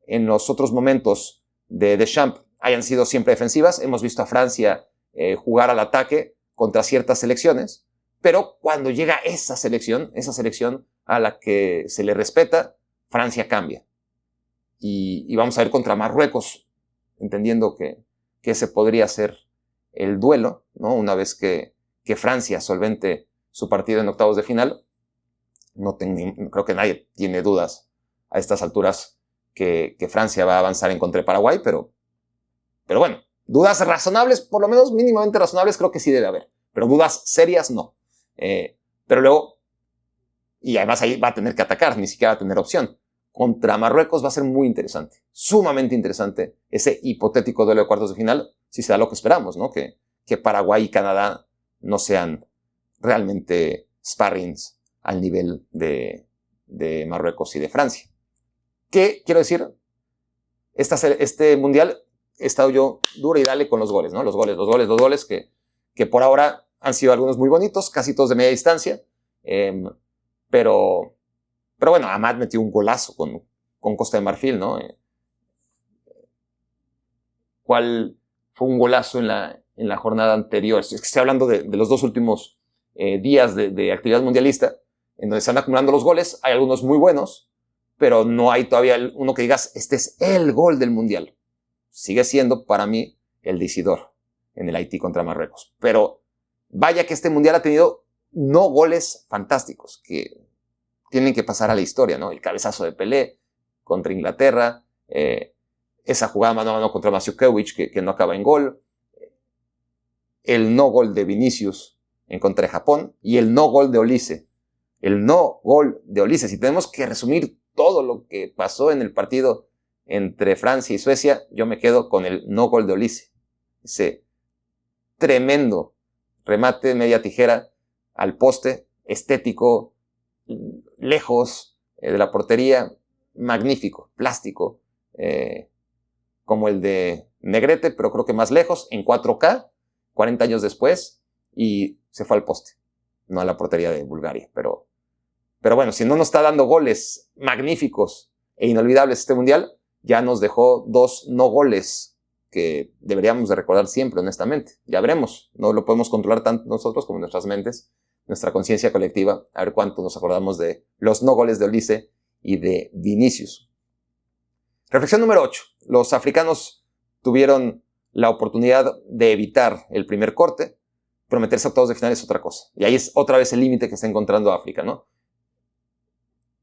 los otros momentos de Deschamps hayan sido siempre defensivas. Hemos visto a Francia jugar al ataque contra ciertas selecciones, pero cuando llega esa selección a la que se le respeta, Francia cambia. Y vamos a ver contra Marruecos, entendiendo que ese podría ser el duelo, ¿no? Una vez que Francia solvente su partido en octavos de final. Creo que nadie tiene dudas a estas alturas que Francia va a avanzar en contra de Paraguay, pero bueno, dudas razonables, por lo menos mínimamente razonables, creo que sí debe haber, pero dudas serias no. Pero luego, y además ahí va a tener que atacar, ni siquiera va a tener opción. Contra Marruecos va a ser muy interesante, sumamente interesante, ese hipotético duelo de cuartos de final, si se da lo que esperamos, ¿no? Que Paraguay y Canadá no sean realmente sparrings al nivel de Marruecos y de Francia. ¿Qué quiero decir? Este mundial he estado yo duro y dale con los goles, ¿no? Los goles que por ahora han sido algunos muy bonitos, casi todos de media distancia, pero bueno, Amad metió un golazo con Costa de Marfil, ¿no? ¿Cuál fue un golazo en la jornada anterior? Es que estoy hablando de los dos últimos días de actividad mundialista, en donde se están acumulando los goles. Hay algunos muy buenos, pero no hay todavía uno que digas, este es el gol del mundial. Sigue siendo para mí el de Isidor en el Haití contra Marruecos. Pero vaya que este mundial ha tenido no goles fantásticos que tienen que pasar a la historia, ¿no? El cabezazo de Pelé contra Inglaterra, esa jugada mano a mano contra Maciukiewicz que no acaba en gol, el no gol de Vinicius en contra de Japón y el no gol de Olise. El no gol de Olise. Si tenemos que resumir todo lo que pasó en el partido entre Francia y Suecia, yo me quedo con el no gol de Olise. Ese tremendo remate media tijera al poste, estético, lejos de la portería, magnífico, plástico, como el de Negrete, pero creo que más lejos, en 4K, 40 años después, y se fue al poste, no a la portería de Bulgaria. Pero bueno, si no nos está dando goles magníficos e inolvidables este mundial, ya nos dejó 2 no goles que deberíamos de recordar siempre, honestamente. Ya veremos, no lo podemos controlar tanto nosotros como nuestras mentes, nuestra conciencia colectiva, a ver cuánto nos acordamos de los no goles de Olise y de Vinicius. Reflexión número 8. Los africanos tuvieron la oportunidad de evitar el primer corte, pero meterse a octavos de final es otra cosa. Y ahí es otra vez el límite que está encontrando África, ¿no?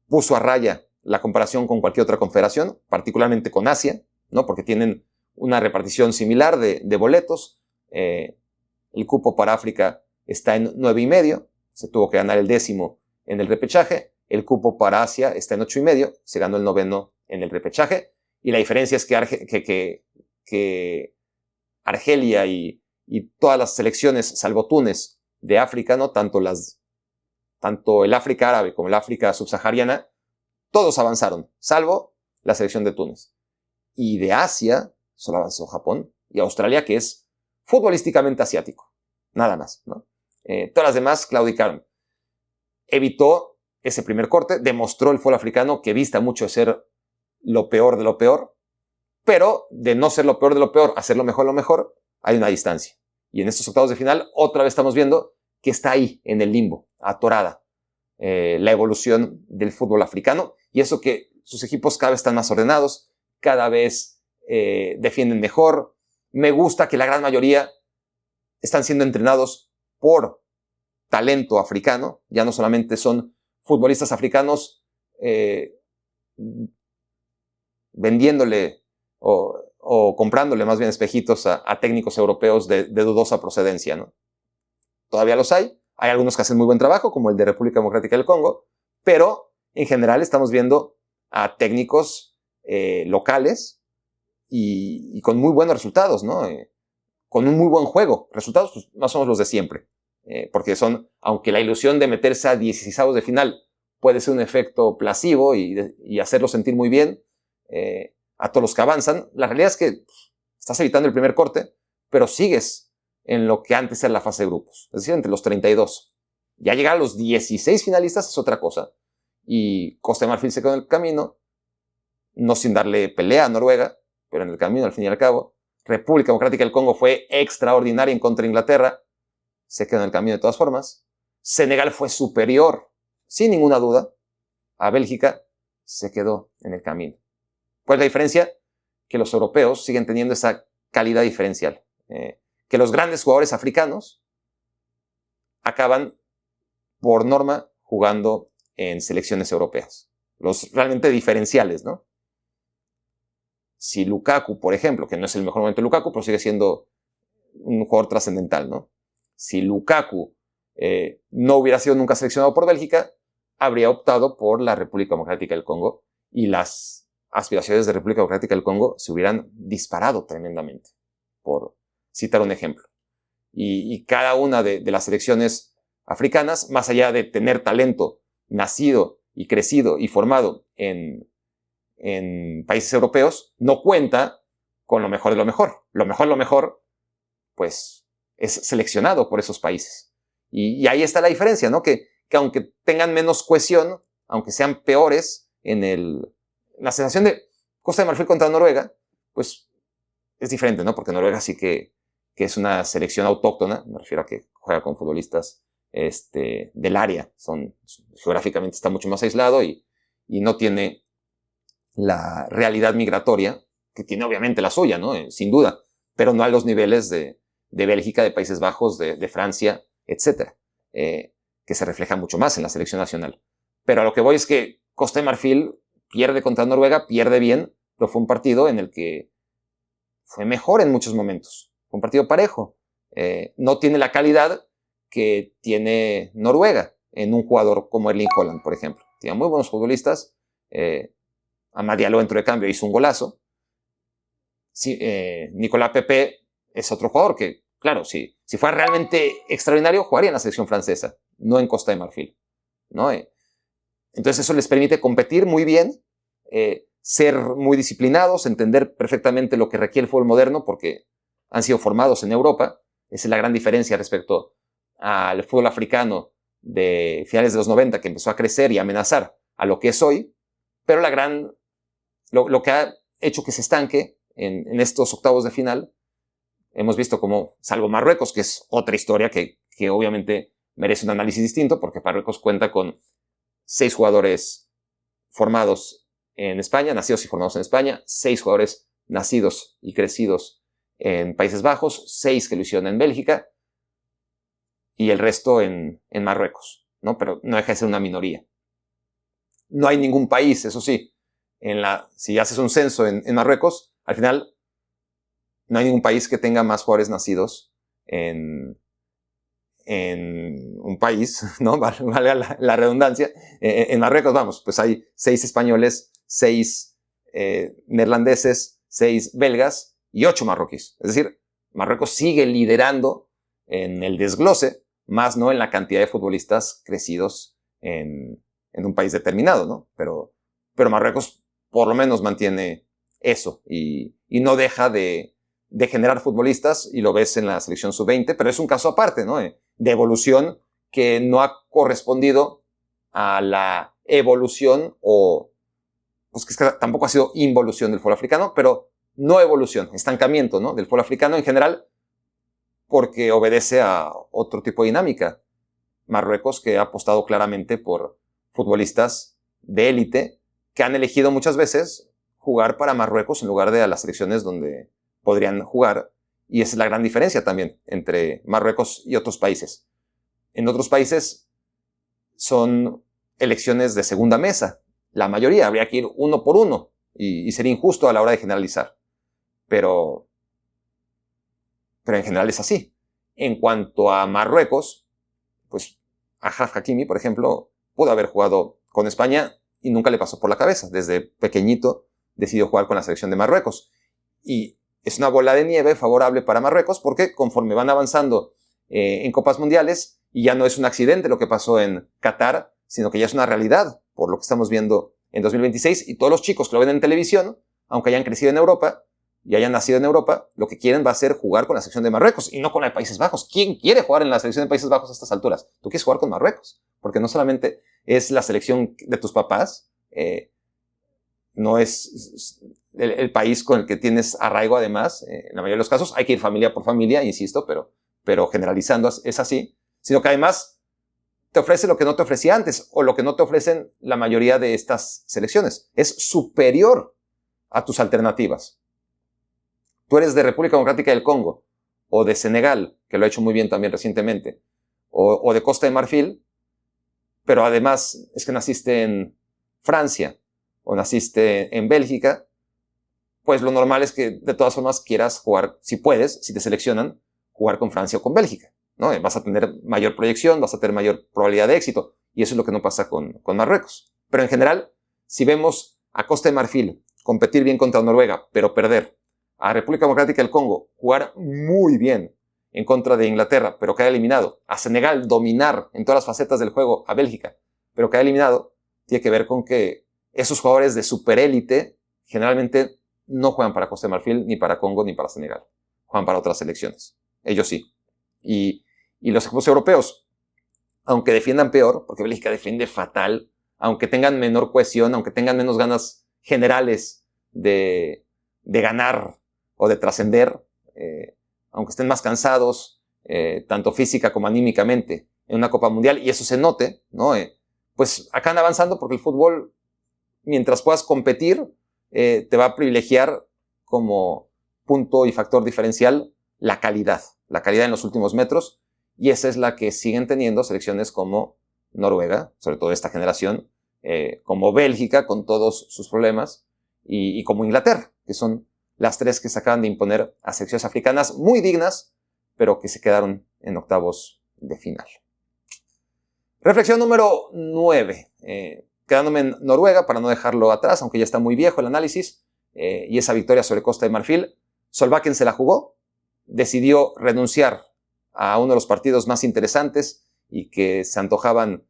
Puso a raya la comparación con cualquier otra confederación, particularmente con Asia, ¿no? Porque tienen una repartición similar de boletos. El cupo para África está en 9,5, se tuvo que ganar el 10º en el repechaje. El cupo para Asia está en 8,5, se ganó el 9º en el repechaje. Y la diferencia es que Argelia y todas las selecciones, salvo Túnez, de África, ¿no? Tanto el África árabe como el África subsahariana, todos avanzaron, salvo la selección de Túnez. Y de Asia solo avanzó Japón y Australia, que es futbolísticamente asiático. Nada más, ¿no? Todas las demás claudicaron. Evitó ese primer corte, demostró el fútbol africano que dista mucho de ser lo peor de lo peor, pero de no ser lo peor de lo peor a ser lo mejor de lo mejor, hay una distancia. Y en estos octavos de final, otra vez estamos viendo que está ahí, en el limbo, atorada, la evolución del fútbol africano, y eso que sus equipos cada vez están más ordenados, cada vez defienden mejor. Me gusta que la gran mayoría están siendo entrenados por talento africano, ya no solamente son futbolistas africanos vendiéndole o comprándole más bien espejitos a técnicos europeos de dudosa procedencia, ¿no? Todavía los hay algunos que hacen muy buen trabajo, como el de República Democrática del Congo, pero en general estamos viendo a técnicos locales y con muy buenos resultados, ¿no? Con un muy buen juego, resultados pues, más o menos los de siempre, porque aunque la ilusión de meterse a 16avos de final puede ser un efecto placebo y hacerlo sentir muy bien, a todos los que avanzan, la realidad es que estás evitando el primer corte, pero sigues en lo que antes era la fase de grupos, es decir, entre los 32. Ya llegar a los 16 finalistas es otra cosa. Y Costa de Marfil se quedó en el camino, no sin darle pelea a Noruega, pero en el camino, al fin y al cabo. República Democrática del Congo fue extraordinaria en contra de Inglaterra, se quedó en el camino de todas formas. Senegal fue superior, sin ninguna duda, a Bélgica, se quedó en el camino. ¿Cuál es la diferencia? Que los europeos siguen teniendo esa calidad diferencial. Que los grandes jugadores africanos acaban, por norma, jugando en selecciones europeas. Los realmente diferenciales, ¿no? Si Lukaku, por ejemplo, que no es el mejor momento de Lukaku, pero sigue siendo un jugador trascendental, ¿no? Si Lukaku no hubiera sido nunca seleccionado por Bélgica, habría optado por la República Democrática del Congo y las aspiraciones de República Democrática del Congo se hubieran disparado tremendamente, por citar un ejemplo. Y cada una de las selecciones africanas, más allá de tener talento nacido y crecido y formado en países europeos, no cuenta con lo mejor de lo mejor. Lo mejor, pues, es seleccionado por esos países. Y ahí está la diferencia, ¿no? Que aunque tengan menos cohesión, aunque sean peores la sensación de Costa de Marfil contra Noruega, pues es diferente, ¿no? Porque Noruega sí que es una selección autóctona, me refiero a que juega con futbolistas del área, geográficamente está mucho más aislado y no tiene la realidad migratoria, que tiene obviamente la suya, ¿no? Sin duda, pero no a los niveles de Bélgica, de Países Bajos, de Francia, etcétera, que se refleja mucho más en la selección nacional. Pero a lo que voy es que Costa de Marfil pierde contra Noruega, pierde bien, pero fue un partido en el que fue mejor en muchos momentos. Fue un partido parejo. No tiene la calidad que tiene Noruega en un jugador como Erling Haaland, por ejemplo. Tiene muy buenos futbolistas. Amad Diallo entró de cambio, hizo un golazo. Sí, Nicolas Pepe es otro jugador que, claro, si fuera realmente extraordinario, jugaría en la selección francesa, no en Costa de Marfil, ¿no? Entonces eso les permite competir muy bien, ser muy disciplinados, entender perfectamente lo que requiere el fútbol moderno, porque han sido formados en Europa. Esa es la gran diferencia respecto al fútbol africano de finales de los 90, que empezó a crecer y a amenazar a lo que es hoy. Pero lo que ha hecho que se estanque en estos octavos de final, hemos visto como, salvo Marruecos, que es otra historia que obviamente merece un análisis distinto, porque Marruecos cuenta con 6 jugadores formados en España, nacidos y formados en España, 6 jugadores nacidos y crecidos en Países Bajos, 6 que lo hicieron en Bélgica y el resto en Marruecos, ¿no? Pero no deja de ser una minoría. No hay ningún país, eso sí, si haces un censo en Marruecos, al final no hay ningún país que tenga más jugadores nacidos en un país, ¿no? Valga la redundancia. En Marruecos, vamos, pues hay 6 españoles, 6 neerlandeses, 6 belgas y 8 marroquíes. Es decir, Marruecos sigue liderando en el desglose, más no en la cantidad de futbolistas crecidos en un país determinado, ¿no? Pero Marruecos por lo menos mantiene eso y no deja de generar futbolistas, y lo ves en la selección sub-20, pero es un caso aparte, ¿no? De evolución que no ha correspondido a la evolución pues que tampoco ha sido involución del fútbol africano, pero no evolución, estancamiento, ¿no? Del fútbol africano en general, porque obedece a otro tipo de dinámica. Marruecos, que ha apostado claramente por futbolistas de élite que han elegido muchas veces jugar para Marruecos en lugar de a las selecciones donde podrían jugar, y esa es la gran diferencia también entre Marruecos y otros países. En otros países son elecciones de segunda mesa. La mayoría habría que ir uno por uno y sería injusto a la hora de generalizar. Pero en general es así. En cuanto a Marruecos, pues Achraf Hakimi, por ejemplo, pudo haber jugado con España y nunca le pasó por la cabeza. Desde pequeñito decidió jugar con la selección de Marruecos. Y es una bola de nieve favorable para Marruecos porque conforme van avanzando en Copas Mundiales, y ya no es un accidente lo que pasó en Qatar, sino que ya es una realidad por lo que estamos viendo en 2026, y todos los chicos que lo ven en televisión aunque hayan crecido en Europa y hayan nacido en Europa, lo que quieren va a ser jugar con la selección de Marruecos y no con la de Países Bajos. ¿Quién quiere jugar en la selección de Países Bajos a estas alturas? Tú quieres jugar con Marruecos, porque no solamente es la selección de tus papás, no es el país con el que tienes arraigo además, en la mayoría de los casos hay que ir familia por familia, insisto, pero generalizando es así, sino que además te ofrece lo que no te ofrecía antes o lo que no te ofrecen la mayoría de estas selecciones. Es superior a tus alternativas. Tú eres de República Democrática del Congo o de Senegal, que lo ha hecho muy bien también recientemente, o de Costa de Marfil, pero además es que naciste en Francia o naciste en Bélgica, pues lo normal es que de todas formas quieras jugar, si puedes, si te seleccionan, jugar con Francia o con Bélgica, ¿no? Vas a tener mayor proyección, vas a tener mayor probabilidad de éxito, y eso es lo que no pasa con Marruecos. Pero en general, si vemos a Costa de Marfil competir bien contra Noruega, pero perder, a República Democrática del Congo jugar muy bien en contra de Inglaterra, pero quedar eliminado, a Senegal dominar en todas las facetas del juego a Bélgica, pero quedar eliminado, tiene que ver con que esos jugadores de superélite generalmente no juegan para Costa de Marfil, ni para Congo, ni para Senegal. Juegan para otras selecciones. Ellos sí. Y los equipos europeos, aunque defiendan peor, porque Bélgica defiende fatal, aunque tengan menor cohesión, aunque tengan menos ganas generales de ganar o de trascender, aunque estén más cansados, tanto física como anímicamente, en una Copa Mundial, y eso se note, ¿no? Pues acaban avanzando porque el fútbol, mientras puedas competir, te va a privilegiar como punto y factor diferencial la calidad en los últimos metros, y esa es la que siguen teniendo selecciones como Noruega, sobre todo esta generación, como Bélgica con todos sus problemas, y como Inglaterra, que son las tres que se acaban de imponer a selecciones africanas muy dignas, pero que se quedaron en octavos de final. Reflexión número 9. Quedándome en Noruega para no dejarlo atrás, aunque ya está muy viejo el análisis, y esa victoria sobre Costa de Marfil, Solbakken se la jugó, decidió renunciar a uno de los partidos más interesantes y que se antojaban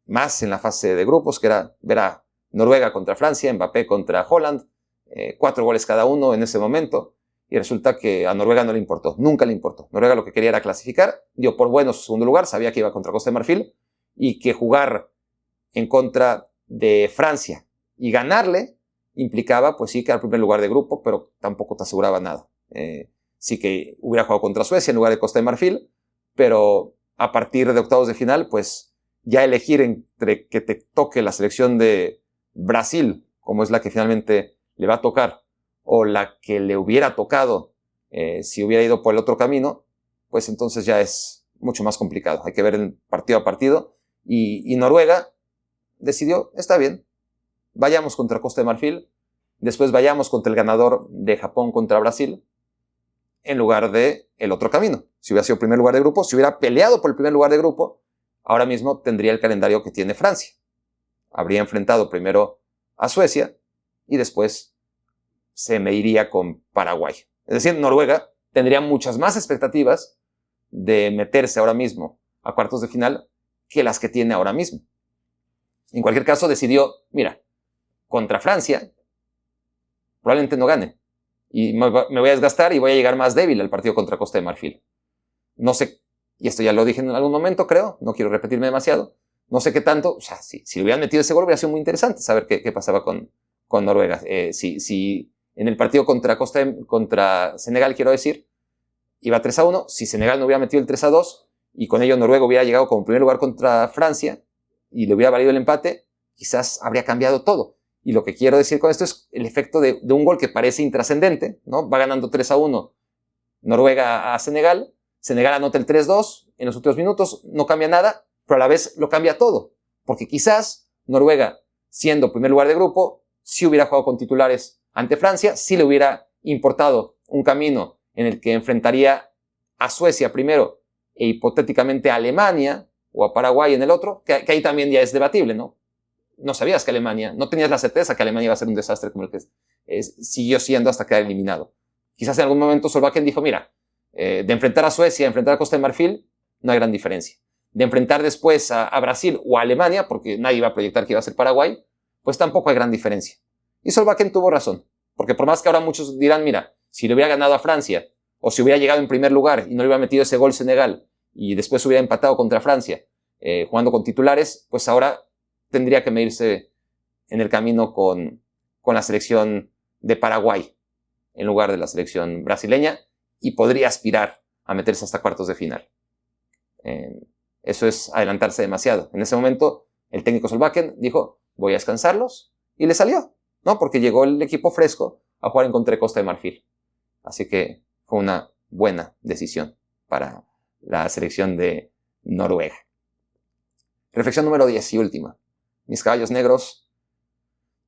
más en la fase de grupos, que era ver a Noruega contra Francia, Mbappé contra Haaland, 4 goles cada uno en ese momento, y resulta que a Noruega no le importó, nunca le importó. Noruega lo que quería era clasificar, dio por bueno su segundo lugar, sabía que iba contra Costa de Marfil, y que jugar en contra de Francia y ganarle implicaba, pues sí, quedar en primer lugar de grupo, pero tampoco te aseguraba nada. Sí que hubiera jugado contra Suecia en lugar de Costa de Marfil, pero a partir de octavos de final, pues ya elegir entre que te toque la selección de Brasil, como es la que finalmente le va a tocar, o la que le hubiera tocado si hubiera ido por el otro camino, pues entonces ya es mucho más complicado. Hay que ver en partido a partido. Y Noruega decidió, está bien, vayamos contra Costa de Marfil, después vayamos contra el ganador de Japón contra Brasil, en lugar de el otro camino. Si hubiera sido primer lugar de grupo, si hubiera peleado por el primer lugar de grupo, ahora mismo tendría el calendario que tiene Francia. Habría enfrentado primero a Suecia y después se mediría con Paraguay. Es decir, Noruega tendría muchas más expectativas de meterse ahora mismo a cuartos de final que las que tiene ahora mismo. En cualquier caso, decidió, mira, contra Francia probablemente no gane. Y me voy a desgastar y voy a llegar más débil al partido contra Costa de Marfil. No sé, y esto ya lo dije en algún momento, creo, no quiero repetirme demasiado, no sé qué tanto, o sea, si le hubieran metido ese gol hubiera sido muy interesante saber qué pasaba con Noruega. Si en el partido contra Senegal, quiero decir, iba 3-1, si Senegal no hubiera metido el 3-2 y con ello Noruega hubiera llegado como primer lugar contra Francia y le hubiera valido el empate, quizás habría cambiado todo. Y lo que quiero decir con esto es el efecto de un gol que parece intrascendente, ¿no? Va ganando 3-1 Noruega a Senegal, Senegal anota el 3-2 en los últimos minutos, no cambia nada, pero a la vez lo cambia todo, porque quizás Noruega, siendo primer lugar de grupo, sí hubiera jugado con titulares ante Francia, sí le hubiera importado un camino en el que enfrentaría a Suecia primero e hipotéticamente a Alemania o a Paraguay en el otro, que ahí también ya es debatible, ¿no? No sabías que Alemania, no tenías la certeza que Alemania iba a ser un desastre como el que siguió siendo hasta quedar eliminado. Quizás en algún momento Solbakken dijo, mira, de enfrentar a Suecia, enfrentar a Costa de Marfil, no hay gran diferencia. De enfrentar después a Brasil o a Alemania, porque nadie iba a proyectar que iba a ser Paraguay, pues tampoco hay gran diferencia. Y Solbakken tuvo razón, Porque por más que ahora muchos dirán, mira, si le hubiera ganado a Francia, o si hubiera llegado en primer lugar y no le hubiera metido ese gol Senegal, y después hubiera empatado contra Francia, jugando con titulares, pues ahora tendría que medirse en el camino con la selección de Paraguay, en lugar de la selección brasileña, y podría aspirar a meterse hasta cuartos de final. Eso es adelantarse demasiado. En ese momento, el técnico Solbakken dijo, voy a descansarlos, y le salió, ¿no? Porque llegó el equipo fresco a jugar en contra de Costa de Marfil. Así que fue una buena decisión para la selección de Noruega. Reflexión número 10 y última. Mis caballos negros,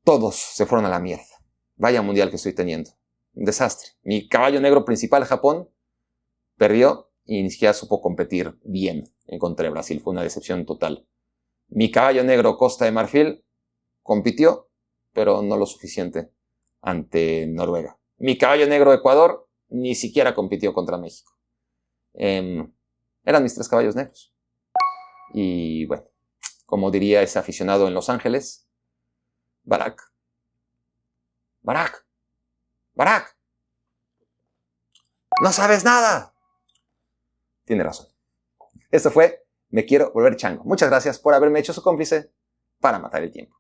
todos se fueron a la mierda. Vaya mundial que estoy teniendo. Un desastre. Mi caballo negro principal, Japón, perdió y ni siquiera supo competir bien en contra de Brasil. Fue una decepción total. Mi caballo negro, Costa de Marfil, compitió, pero no lo suficiente ante Noruega. Mi caballo negro, Ecuador, ni siquiera compitió contra México. Eran mis 3 caballos negros. Y bueno, como diría ese aficionado en Los Ángeles, Barack, no sabes nada. Tiene razón. Esto fue Me Quiero Volver Chango. Muchas gracias por haberme hecho su cómplice para matar el tiempo.